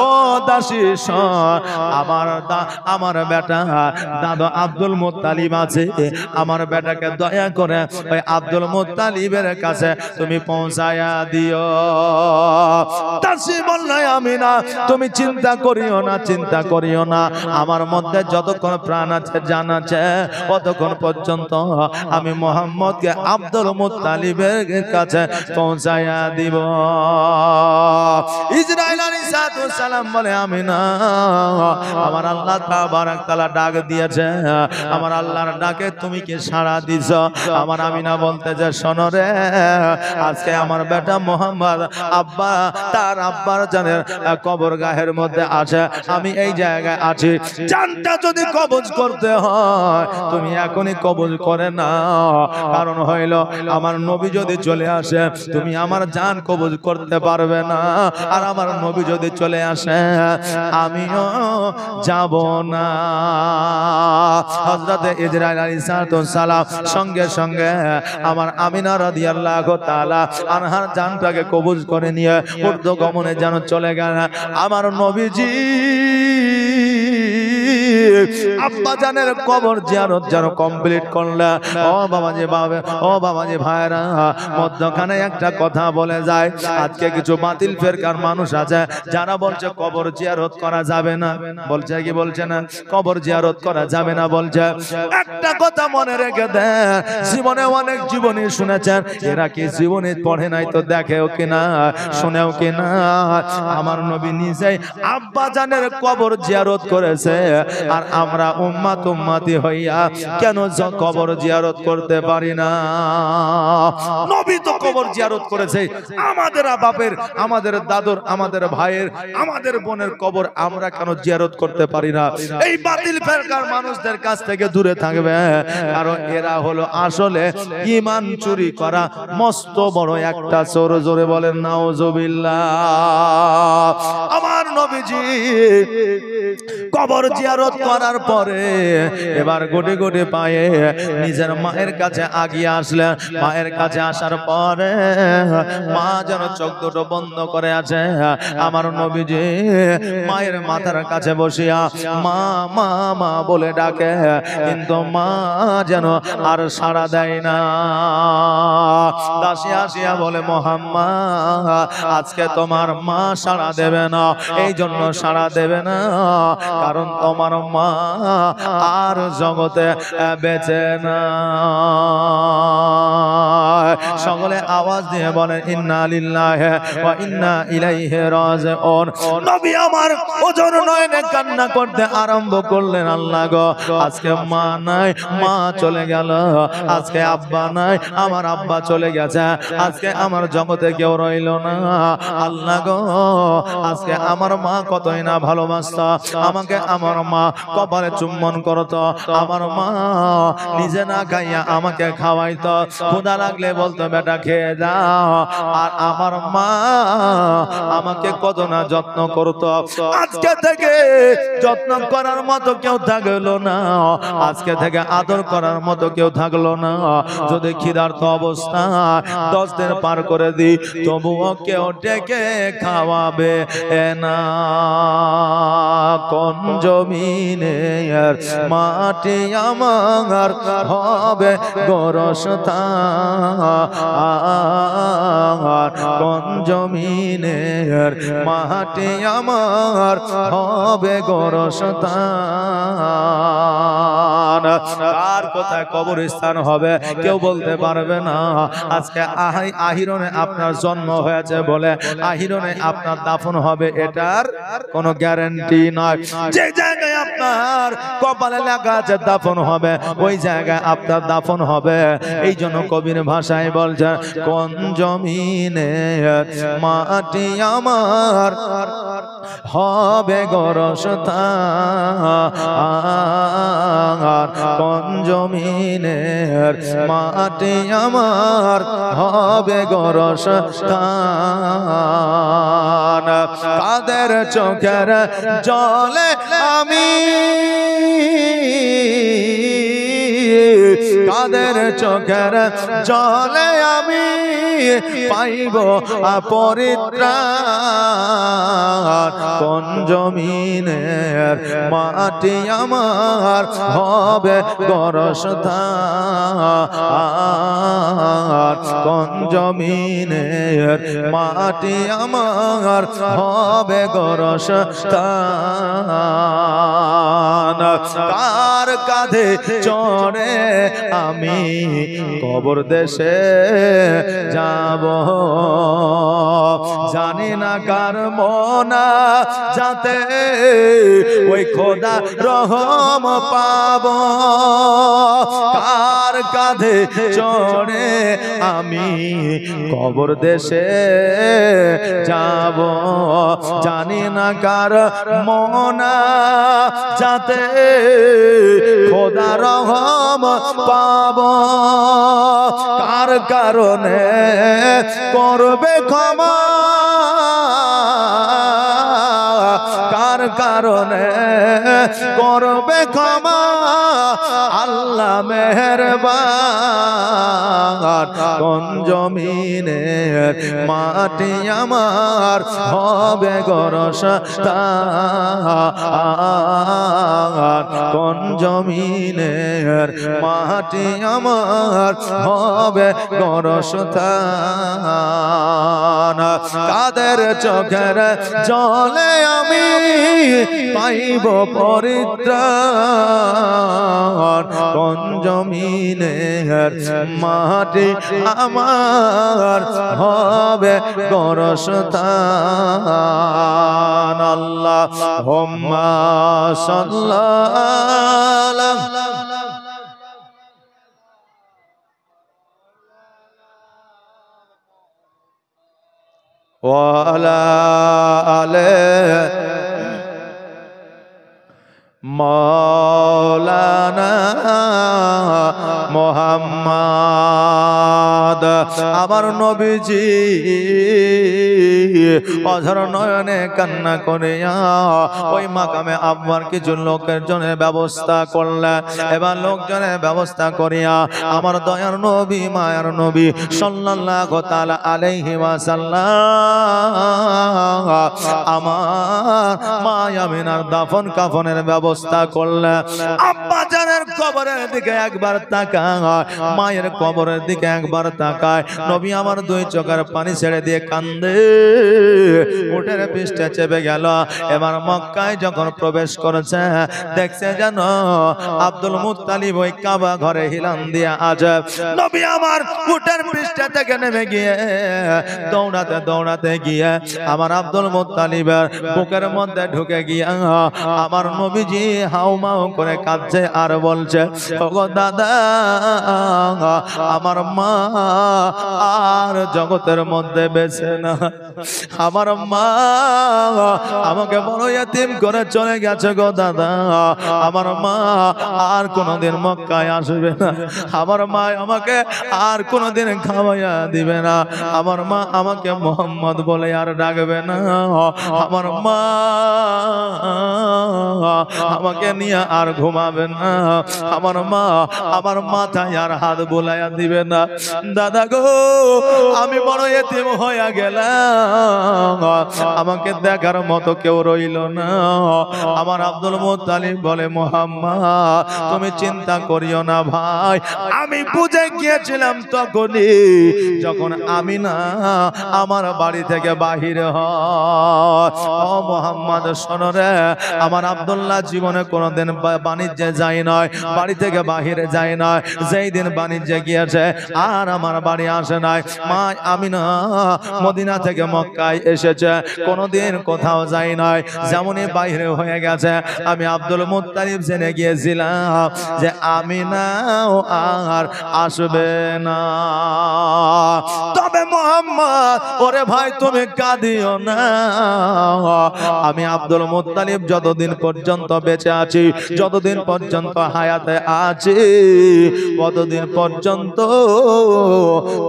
ও দাসী শোন, আমার বেটা দাদা আব্দুল মুত্তালিব আছে, আমার বেটাকে দয়া করে ওই আব্দুল মুত্তালিবের কাছে তুমি পৌঁছায়া দিও। দাসী বলল, আমিনা তুমি চিন্তা করিও না, চিন্তা করিও না, আমার মধ্যে যতক্ষণ প্রাণ আছে জান আছে ততক্ষণ পর্যন্ত আমি মোহাম্মদকে আব্দুল মুত্তালিবের কাছে পৌঁছায়া দিব। ইসরাইল আলাইহিস সালাম বলে আমিনা, আমার আল্লাহ তাবারক তাআলা ডাক দিয়েছে, আমার আল্লাহর ডাকে তুমি কি সাড়া দিছ? আমার আমিনা বলতেছে শোনো রে, আজকে আমার বেটা মোহাম্মদ আব্বা তার আব্বার জানের কবরগাহের মধ্যে আছে, আমি এই জায়গায় আছি, জানটা যদি কবজ করতে হয় তুমি এখনই কবজ করে না, কারণ হইল আমার নবী যদি চলে আসে তুমি আমার জান কবজ করতে পারবে না, আর আমার নবী যদি চলে আসে আমিও যাব না। হযরত ইসরাইল আলাইহিস সালাম সঙ্গে সঙ্গে আমার আমিনা রাদিয়াল্লাহু তাআলা আনহার জানটাকে কবজ করে নিয়ে ঊর্ধ্বগমনে যেন চলে গেল। আমার নবীজি আব্বা জানের কবর জিয়ারত যেন কমপ্লিট করলে, ও বাবাজি বাবা, ও বাবাজি ভাইরা, মধ্যখানে একটা কথা বলে যায়, আজকে কিছু বাতিল ফেরকার মানুষ আছে যারা বলছে কবর জিয়ারত করা যাবে না, বলছে কি বলছে না কবর জিয়ারত করা যাবে না, বলছে একটা কথা মনে রেখে দেন, জীবনে অনেক জীবনী শুনেছেন, এরা কি জীবনে পড়ে নাই তো দেখেও কিনা শুনেও কিনা, আমার নবী নিজেই আব্বা জানের কবর জিয়ারত করেছে, আর আমরা উম্মতি হইয়া কেন কবর জিয়ারত করতে পারি না? নবী তো কবর জিয়ারত করেছে, আমাদের বাপের, আমাদের দাদুর, আমাদের ভাইয়ের, আমাদের বোনের কবর আমরা কেন জিয়ারত করতে পারি না? এই বাতিল ফেরকার মানুষদের কাছ থেকে দূরে থাকবে, কারণ এরা হলো আসলে ঈমান চুরি করা মস্ত বড় একটা চোর। জোরে বলেন নাউজুবিল্লাহ। আমার নবীজি কবর জিয়ারত করার পরে এবার গোটে গোটে পায়ে নিজের মায়ের কাছে আগিয়ে আসলেন। মায়ের কাছে আসার পরে মা যেন চোখ দুটো বন্ধ করে আছে, আমার নবীজি মায়ের মাথার কাছে বসিয়া মা মা মা বলে ডাকে, কিন্তু মা যেন আর সাড়া দেয় না। দাসী আসিয়া বলে মোহাম্মদ আজকে তোমার মা সাড়া দেবে না, এই জন্য সাড়া দেবে না কারণ তোমার মা আর জগতে বেঁচে না। সকলে আওয়াজ দিয়ে বলেন ইন্না লিল্লাহি ওয়া ইন্না ইলাইহি রাজিউন। নবী আমার ওজন নয়নে কান্না করতে আরম্ভ করলেন, আল্লাহ গো আজকে মা নাই, মা চলে গেল, আজকে আব্বা নাই, আমার আব্বা চলে গেছে, আজকে আমার জগতে কেউ রইল না। আল্লাহ গো আজকে আমার মা কতই না ভালোবাসতো আমাকে, আমার মা কপালে চুম্বন করতো, আমার মা নিজে না খাইয়া আমাকে খাওয়াইতো, ক্ষুধা লাগলে বলতো বেটা খেয়ে যাও, আর আমার মা আমাকে কত না যত্ন করতো। আজকে থেকে যত্ন করার মতো কেউ থাকলো না, আজকে থেকে আদর করার মতো কেউ থাকলো না। যদি ক্ষুধার্ত অবস্থা 10 দিন পার করে দিই তবুও কেউ ডেকে খাওয়াবে না। কোন জমিনে মাটি আমার হবে গোরস্থান, কোন জমিনে মাটি আমার হবে গোরস্থান। কার কোথায় কবরস্থান হবে কেউ বলতে পারবে না। আজকে আহিরনে আপনার জন্ম হয়েছে বলে আহিরনে আপনার দাফন হবে এটার কোনো গ্যারান্টি নয়। যে জায়গায় আপনার কপালে লেখা আছে দাফন হবে ওই জায়গায় আপনার দাফন হবে। এই জন্য কবির ভাষায় বলছে কোন জমিনে মাটি আমার হবে গোরস্থান, কোন জমিনের মাটি আমার হবে গোরস্থান। কাদের চোখের জলে আমি, কাদের চোখের জলে আমি পাইব পরিত্রাণ, কোন জমিনের মাটি আমার হবে গোরস্থান, কোন জমিনের মাটি আমার হবে গোরস্থান। কার কাঁধে চড়ে আমি কবর দেশে যাব, জানি না কার মনা যাতে ওই খোদা রহম পাব। কার কাঁধে চড়ে আমি কবর দেশে যাব, জানি না কার মনা যাতে খোদা রহম পাব। কার কারণে করবে ক্ষমা, কার কারণে করবে ক্ষমা আল্লাহ মেহেরবান। কোন জমিনের মাটি আমার হবে গোরস্থান। কোন জমিনের মাটি আমার হবে গোরস্থান। কাদের চোখের জলে আমি পাইব পরিত্রাণ। কোন জমিনের মাটি আমার হবে গোরস্থান। আল্লাহুম্মা সাল্লাল্লাহু ওয়া আলা আলিহি মাওলানা মুহাম্মদ। আমার নবীজি অঝর নয়নে কান্না করিয়া ওই মাকামে আব্বার কিছু লোকের জন্য ব্যবস্থা করলেন। এবার লোকজনের ব্যবস্থা করিয়া আমার দয়ার নবী মায়ার নবী সাল্লাল্লাহু তাআলা আলাইহি ওয়াসাল্লাম আমার মা আমিনার দাফন কাফনের ব্যবস্থা করলেন। আব্বা জানের কবরের দিকে একবার তাকায়, মায়ের কবরের দিকে একবার তাকায়। নবী আমার দুই চোখের পানি ছেড়ে দিয়ে কান্দে, উটের পৃষ্ঠে চেপে গেল। এবার মক্কায় যখন প্রবেশ করেছে দেখছে যেন আব্দুল মুত্তালিব ওই কাবা ঘরে হিলান দিয়ে আছে। নবী আমার উটের পৃষ্ঠে থেকে নেমে গিয়ে দৌড়াতে দৌড়াতে গিয়ে আমার আব্দুল মুত্তালিবের বুকের মধ্যে ঢুকে গিয়া আমার নবীজি হাউমাউ করে কাঁদছে আর বলছে, ওগো দাদা আমার মা আর জগতের মধ্যে বেঁচে না। আমার মা আমাকে বড় ইয়াতিম করে চলে গেছে গো দাদা। আমার মা আর কোনোদিন মক্কায় আসবে না। আমার মা আমাকে আর কোনোদিন খাওয়াইয়া দিবে না। আমার মা আমাকে মোহাম্মদ বলে আর ডাকবে না। আমার মা আমাকে নিয়ে আর ঘুমাবে না। আমার মা আমার মাথায় আর হাত বোলাইয়া দিবে না। দাদা গো আমি বড় এতিম হইয়া গেলাম, আমাকে দেখার মতো কেউ রইল না। আমার আব্দুল মুত্তালিব বলে, মুহাম্মদ তুমি চিন্তা করিও না ভাই, আমি বুঝে গিয়েছিলাম তখনই যখন আমি না আমার বাড়ি থেকে বাহির হয়। ও মুহাম্মদ শোনো রে, আমার আব্দুল্লাহ জীবনে কোনোদিন বাণিজ্যে যায় নয়, বাড়ি থেকে বাহিরে যায় নয়। যেই দিন বাণিজ্যে গিয়েছে আর আমার বাড়ি আসে নাই। মা আমিনা মদিনা থেকে মক্কায় এসেছে, কোনোদিন কোথাও যাই নাই। যেমনই বাইরে হয়ে গেছে আমি আব্দুল মুত্তালিব জেনে গিয়েছিলাম যে আমিনাও আর আসবে না। তবে মুহাম্মদ ওরে ভাই তুমি কাঁদিও না, আমি আব্দুল মুত্তালিব যতদিন পর্যন্ত বেঁচে আছি, যতদিন পর্যন্ত হায়াতে আছি, ততদিন পর্যন্ত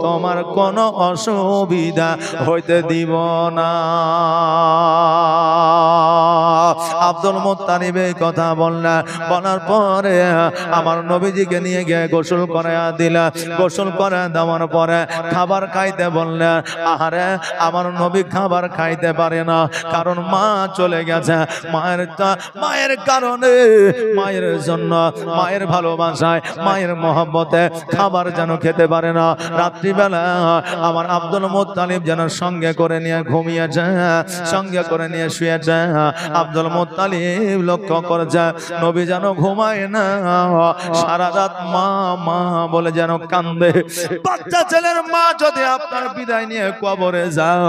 তোমার কোনো অসুবিধা হইতে দিব না। আব্দুল মুত্তালিব এই কথা বললেন, বলার পরে আমার নবীজিকে নিয়ে গিয়ে গোসল করায়া দিলেন। গোসল করে দেওয়ার পরে খাবার খাইতে বললেন। আহারে আমার নবী খাবার খাইতে পারে না, কারণ মা চলে গেছে। মায়ের কারণে, মায়ের জন্য, মায়ের ভালোবাসায়, মায়ের মহব্বতে খাবার যেন খেতে পারে না। রাত্রিবেলা আমার আব্দুল মুত্তালিব যেন সঙ্গে করে নিয়ে ঘুমিয়েছে, সঙ্গে করে নিয়ে শুয়েছে। আব্দুল মুত্তালিব লক্ষ্য করেছে নবী যেন ঘুমায় না, সারা রাত মা মা বলে যেন কান্দে। বাচ্চা ছেলের মা যদি আপনার বিদায় নিয়ে কবরে যায়,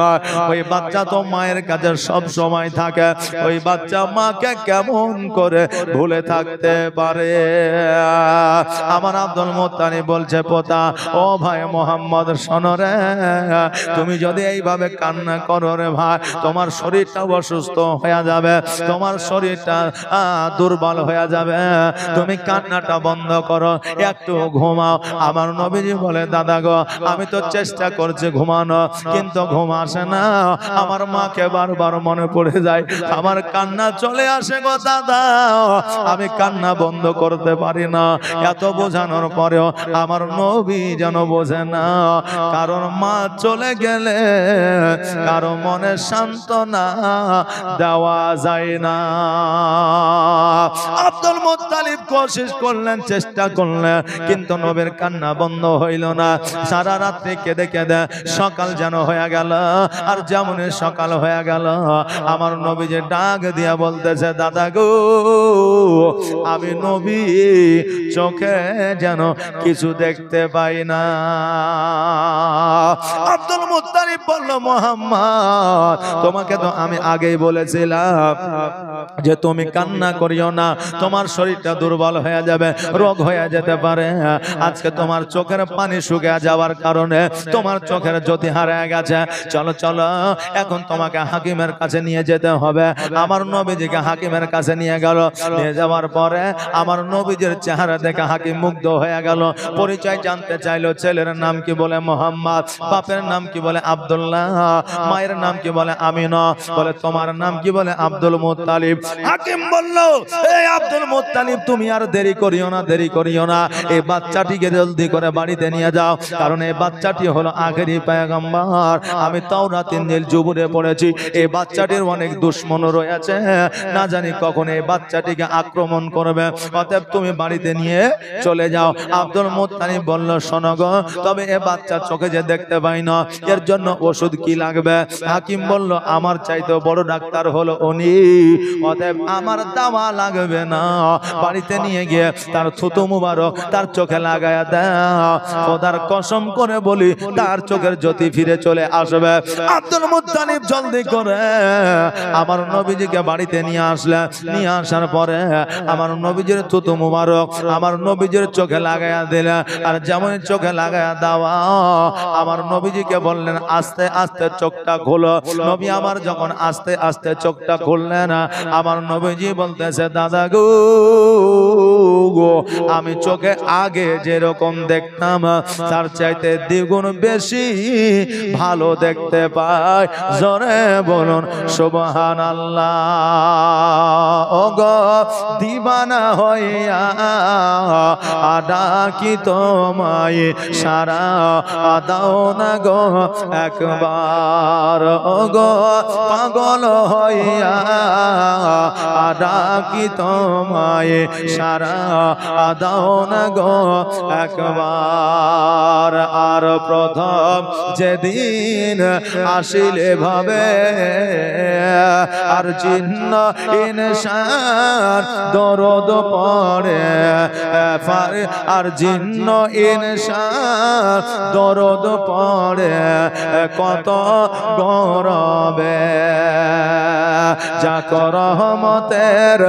ওই বাচ্চা তো মায়ের কাছে সব সময় থাকে, ওই বাচ্চা মাকে কেমন করে ভুলে থাকতে পারে? আমার আব্দুল মুত্তালিব বলছে, পোতা ও ভাই মোহাম্মদ শোনো রে, তুমি যদি এইভাবে কান্না করো রে ভাই, তোমার শরীরটা অসুস্থ হয়ে যাবে, তোমার শরীরটা দুর্বল হয়ে যাবে। তুমি কান্নাটা বন্ধ করো, একটু ঘুমাও। আমার নবীজি বলে, দাদা গো, আমি তো চেষ্টা করছি ঘুমানো, কিন্তু ঘুম আসে না। আমার মাকে বারবার মনে পড়ে যায়, আমার কান্না চলে আসে গো দাদা, আমি কান্না বন্ধ করতে পারি না। এত বোঝানোর পরেও আমার নবী যেন বোঝে না, কারণ মা চলে গেলে কারো মনে সান্ত্বনা দেওয়া যায় না। আব্দুল মুত্তালিব কোশিশ করলেন, চেষ্টা করলেন, কিন্তু নবীর কান্না বন্ধ হইল না। সারা রাত্রি কেঁদে কেঁদে সকাল যেন হয়ে গেল। আর যেমন সকাল হয়ে গেল, আমার নবী যে ডাক দিয়া বলতেছে, দাদা গো, আমি নবী চোখে যেন কিছু দেখতে পাই না। আব্দুল মুত্তালিব বলল, মুহাম্মদ, তোমাকে তো আমি আগেই বলেছিলাম যে তুমি কান্না করিও না, তোমার শরীরটা দুর্বল হয়ে যাবে, রোগ হয়ে যেতে পারে। আজকে তোমার চোখের পানি শুকিয়ে যাওয়ার কারণে তোমার চোখের জ্যোতি হারিয়ে গেছে। চলো চলো, এখন তোমাকে হাকিমের কাছে নিয়ে যেতে হবে। আমার নবীজিকে হাকিমের কাছে নিয়ে গেল। নিয়ে যাওয়ার পরে আমার নবীজির চেহারা দেখে হাকিম মুগ্ধ হয়ে গেল। পরিচয় জানতে চাইলো, ছেলের নাম কি? বলে মোহাম্মদ। বাপের নাম কি? বলে আব্দুল্লাহ। মায়ের নাম কি? বলে আমিনা। বলে তোমার নাম কি? বলে আব্দুল মুত্তালিব। হাকিম বলল, এই আব্দুল মুত্তালিব, তুমি আর দেরি করিও না, দেরি করিও না, এই বাচ্চাটিকে জলদি করে বাড়িতে নিয়ে যাও, কারণ এই বাচ্চাটি হলো আখেরি পয়গম্বর। আমি তাওরাত ইনজিল জুবুরে পড়েছি, এই বাচ্চাটির অনেক দুশমন রয়েছে, না জানি কখন এই বাচ্চাটিকে আক্রমণ করবে, অতএব তুমি বাড়িতে নিয়ে চলে যাও। আব্দুল মুত্তালিব বলল, শোনো গো, তবে এ বাচ্চা চোখে যে দেখতে পাই না, এর জন্য ওষুধ কি লাগবে? হাকিম বলল, আমার চাইতে বড় ডাক্তার হলো উনি, অতএব আমার দাওয়া লাগবে না, বাড়িতে নিয়ে গিয়ে তার থুতু মুবারক তার চোখে লাগায়া দাও, খোদার কসম করে বলি তার চোখের জ্যোতি ফিরে চলে আসবে। আব্দুল মুত্তালিব জলদি করে আমার নবীজিকে বাড়িতে নিয়ে আসলেন। নিয়ে আসার পরে আমার নবীজির থুতু মুবারক আমার নবীজির চোখে লাগায়া দিলেন। আর যেমন চোখে লাগায়া দেওয়া, আমার নবীজিকে বললেন, আস্তে আস্তে চোখটা খোলো। নবী আমার যখন আস্তে আস্তে চোখটা খুললেন, আমার নবীজি বলতেছে, দাদা গো, আমি চোখে আগে যেরকম দেখতাম তার চাইতে দ্বিগুণ বেশি ভালো দেখতে পাই। জোরে বলুন সুবহানাল্লাহ। ওগো দিবানা হইয়া ডাকি তোমায়, সারা দাও না গো একবার। ওগো পাগল হইয়া ডাকি তোমায়, সারা দাও না গো একবার। আর প্রথম যেদিন আসিলে ভাবে, আর জিন্ন ইনসান দরদ পড়ে, আর জিন্ন ইনসান দরদ পড়ে কত গরবে। যাক রহমতের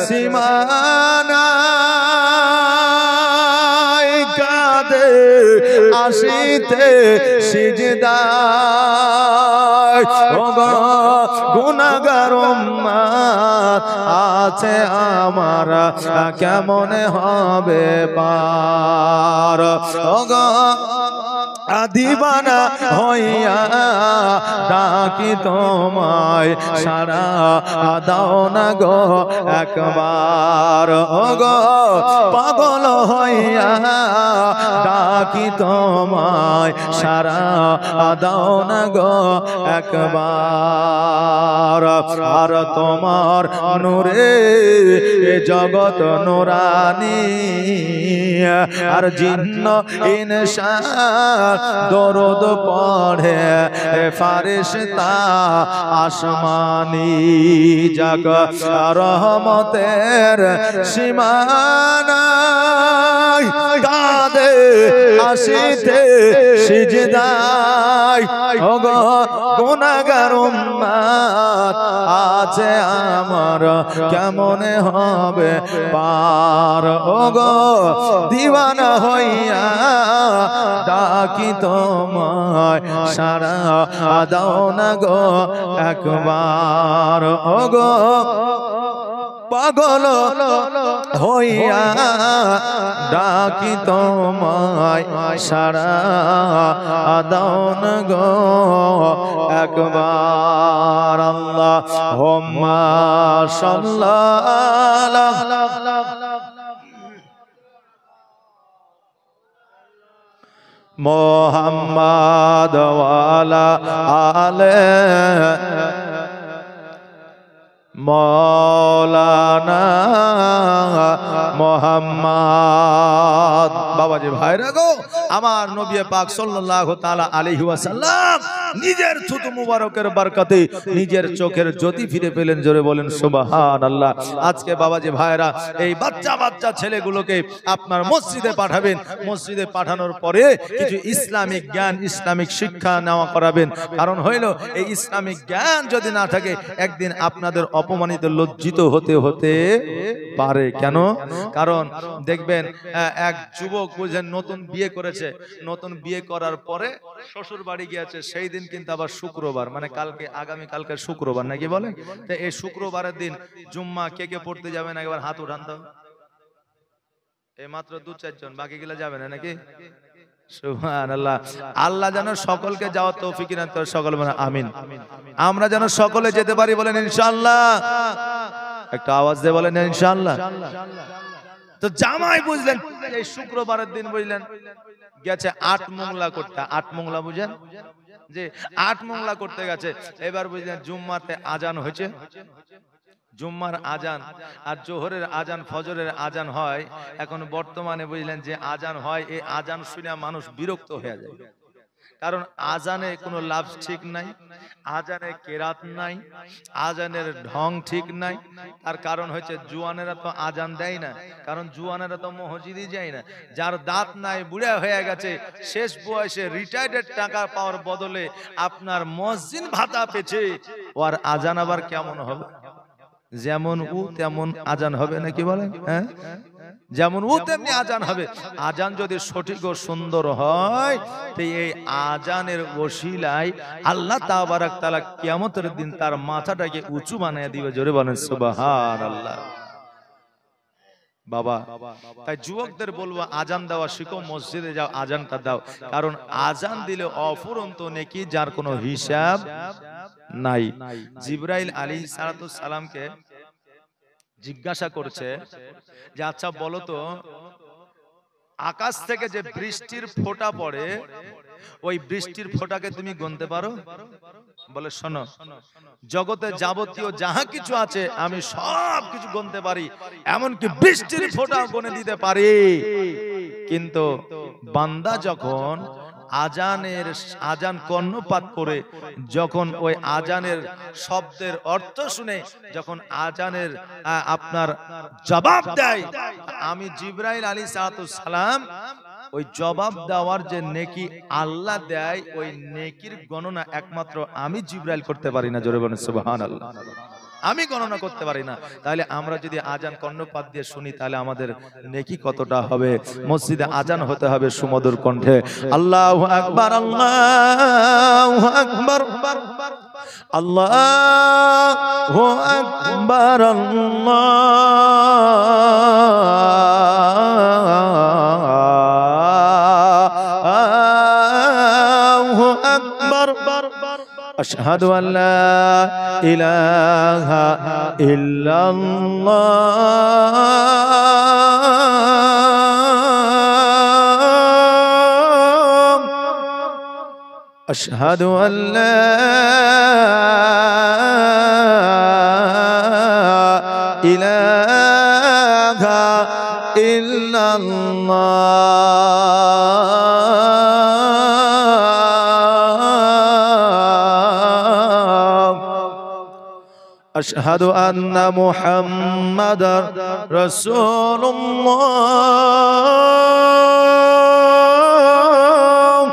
সীমানা কাঁদে আসিতে সিজদায়। ওগো গুনাহগার উম্মত আছে আমার, কেমন হবে পার। ওগো দিবানা হইয়া ডাকি তোমায় সারা দাও না গো একবার গো পাগল হইয়া ডাকি তোমায় সারা দাও না গো একবার আর তোমার নূরে জগৎ নুরানি আর জিন্ন ইনসান দরদ পড়ে ফারিস্তা আসমানি জাগ রহমতের সীমানা কাঁদে আসিতে সিজদায় ওগো গুনাহগার উম্মত আছে আমার কেমনে হবে পার ওগো দিওয়ানা হইয়া ডাকি তোমায় সারা দাও না গো একবার ওগো পাগল হইয়া ডাকি তোমায় সারা দাও না গো একবার আল্লাহুম্মা সাল্লাল্লাহু মুহাম্মাদ ওয়ালা আলে মৌলানা মুহাম্মদ। বাবাজি ভাইরা গো, আমার নবী পাক সাল্লাল্লাহু তাআলা আলাইহি ওয়াসাল্লাম নিজের থুতু মুবারকের বরকতে নিজের চোখের জ্যোতি ফিরে পেলেন। জোরে বলেন সুবহানাল্লাহ। আজকে বাবাজি ভাইরা এই বাচ্চা বাচ্চা ছেলেগুলোকে আপনার মসজিদে পাঠাবেন, মসজিদে পাঠানোর পরে কিছু ইসলামিক জ্ঞান ইসলামিক শিক্ষা নেওয়া করাবেন। কারণ হইল এই ইসলামিক জ্ঞান যদি না থাকে একদিন আপনাদের অপমানিত লজ্জিত হতে হতে পারে। কেন? কারণ দেখবেন এক যুবক বুঝেন নতুন বিয়ে করেছে, নতুন বিয়ে করার পরে শ্বশুর বাড়ি গিয়েছে, সেই দিন কিন্তু আবার শুক্রবার, মানে কালকে আগামী কালকে শুক্রবার নাকি বলে, তো এই শুক্রবারের দিন জুম্মা কে কে পড়তে যাবেন একবার হাত উঠান তো। এই মাত্র 2-4 জন, বাকি গুলা যাবে না নাকি? সুবহানাল্লাহ। আল্লাহ যেন সকলকে যাওয়ার তৌফিক দান করে, সকল বলেন আমিন। আমরা যেন সকলে যেতে পারি, বলেন ইনশাআল্লাহ। একটা আওয়াজ দিয়ে বলেন ইনশাআল্লাহ। তো জামাই বুঝলেন এই শুক্রবারের দিন বুঝলেন গেছে 8 মোংলা করতে। 8 মোংলা বুঝেন যে 8 মোংলা করতে গেছে। এবার বুঝলেন জুম্মাতে আজান হয়েছে, জুম্মার আজান আর জোহরের আজান ফজরের আজান হয়। এখন বর্তমানে বুঝলেন যে আজান হয়, এই আজান শুনে মানুষ বিরক্ত হয়ে যায়। কারণ আজানে কোনো লাভ ঠিক নাই, আজানে কেরাত নাই, আজানের ঢং ঠিক নাই। তার কারণ হচ্ছে জুয়ানেরা তো আজান দেয় না, কারণ জুয়ানেরা তো মসজিদই যায় না। যার দাঁত নাই, বুড়া হয়ে গেছে, শেষ বয়সে রিটায়ার্ডের টাকা পাওয়ার বদলে আপনার মসজিদ ভাতা পেয়েছে, ওর আজান আবার কেমন হবে? যেমন উ তেমন আজান হবে নাকি বলেন? হ্যাঁ, যেমন ও তেমনি আজান হবে। আজান যদি সঠিক ও সুন্দর হয় তো এই আজানের ওসিলায় আল্লাহ তাবারক তাআলা কিয়ামতের দিন তার মাথাটাকে উঁচু বানিয়ে দিবে। জোরে বলেন সুবহানাল্লাহ। বাবা, তাই যুবকদের বলবো আজান দেওয়া শিখো, মসজিদে যাও, আজানটা দাও। কারণ আজান দিলে অফুরন্ত নেকি, যার কোনো হিসাব নাই। জিবরাইল আলাইহিস সালামকে জিজ্ঞাসা করছে যে আচ্ছা বলো তো, আকাশ থেকে যে বৃষ্টির ফোঁটা পড়ে ওই বৃষ্টির ফোঁটাকে তুমি গুনতে পারো? বলে শোনো, জগতে যাবতীয় যাহা কিছু আছে আমি সব কিছু গুনতে পারি, এমনকি বৃষ্টির ফোঁটা গুনে দিতে পারি। কিন্তু বান্দা যখন আজান কর্ণপাত করে, যখন ওই আজানের শব্দের অর্থ শুনে, যখন আজানের আপনার জবাব দেয়, আমি জিবরাইল আলাইহিস সালাম ওই জবাব দেওয়ার যে নেকি আল্লাহ দেয়, ওই নেকির গণনা একমাত্র আমি জিবরাইল করতে পারি না। জোরে বলেন সুবহানাল্লাহ। আমি গণনা করতে পারি না। তাহলে আমরা যদি আজান কর্ণপাত দিয়ে শুনি তাহলে আমাদের নেকি কতটা হবে? মসজিদে আজান হতে হবে সুমধুর কণ্ঠে, আল্লাহু আকবার, আল্লাহু আকবার, আল্লাহু আকবার, আল্লাহু আশহাদু আল্লা ইলাহা ইল্লাল্লাহ আশহাদু আল্লা ইলাহা ইল্লাল্লাহ আশহাদু আন্না মুহাম্মাদার রাসূলুল্লাহ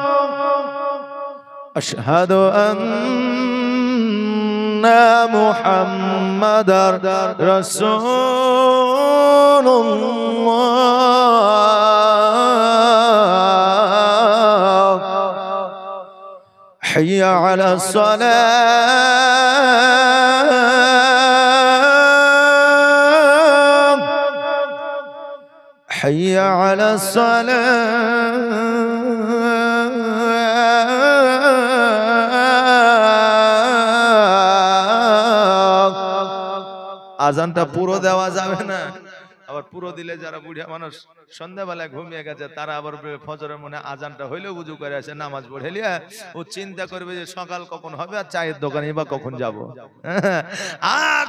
আশহাদু আন্না মুহাম্মাদার রাসূলুল্লাহ হাইয়া আলাস সালাম হাইয়া আলাস সালাম আজানটা পুরো দেওয়া যাবে না, আবার পুরো দিলে যারা বুড়িয়া মানুষ সন্ধ্যাবেলায় ঘুমিয়ে গেছে তারা আবার ফজরের মনে আজানটা হইলেও উজু করে আসে নামাজ পড়ে লিয়া ও চিন্তা করবে যে সকাল কখন হবে আর চায়ের দোকানে বা কখন যাবো। আর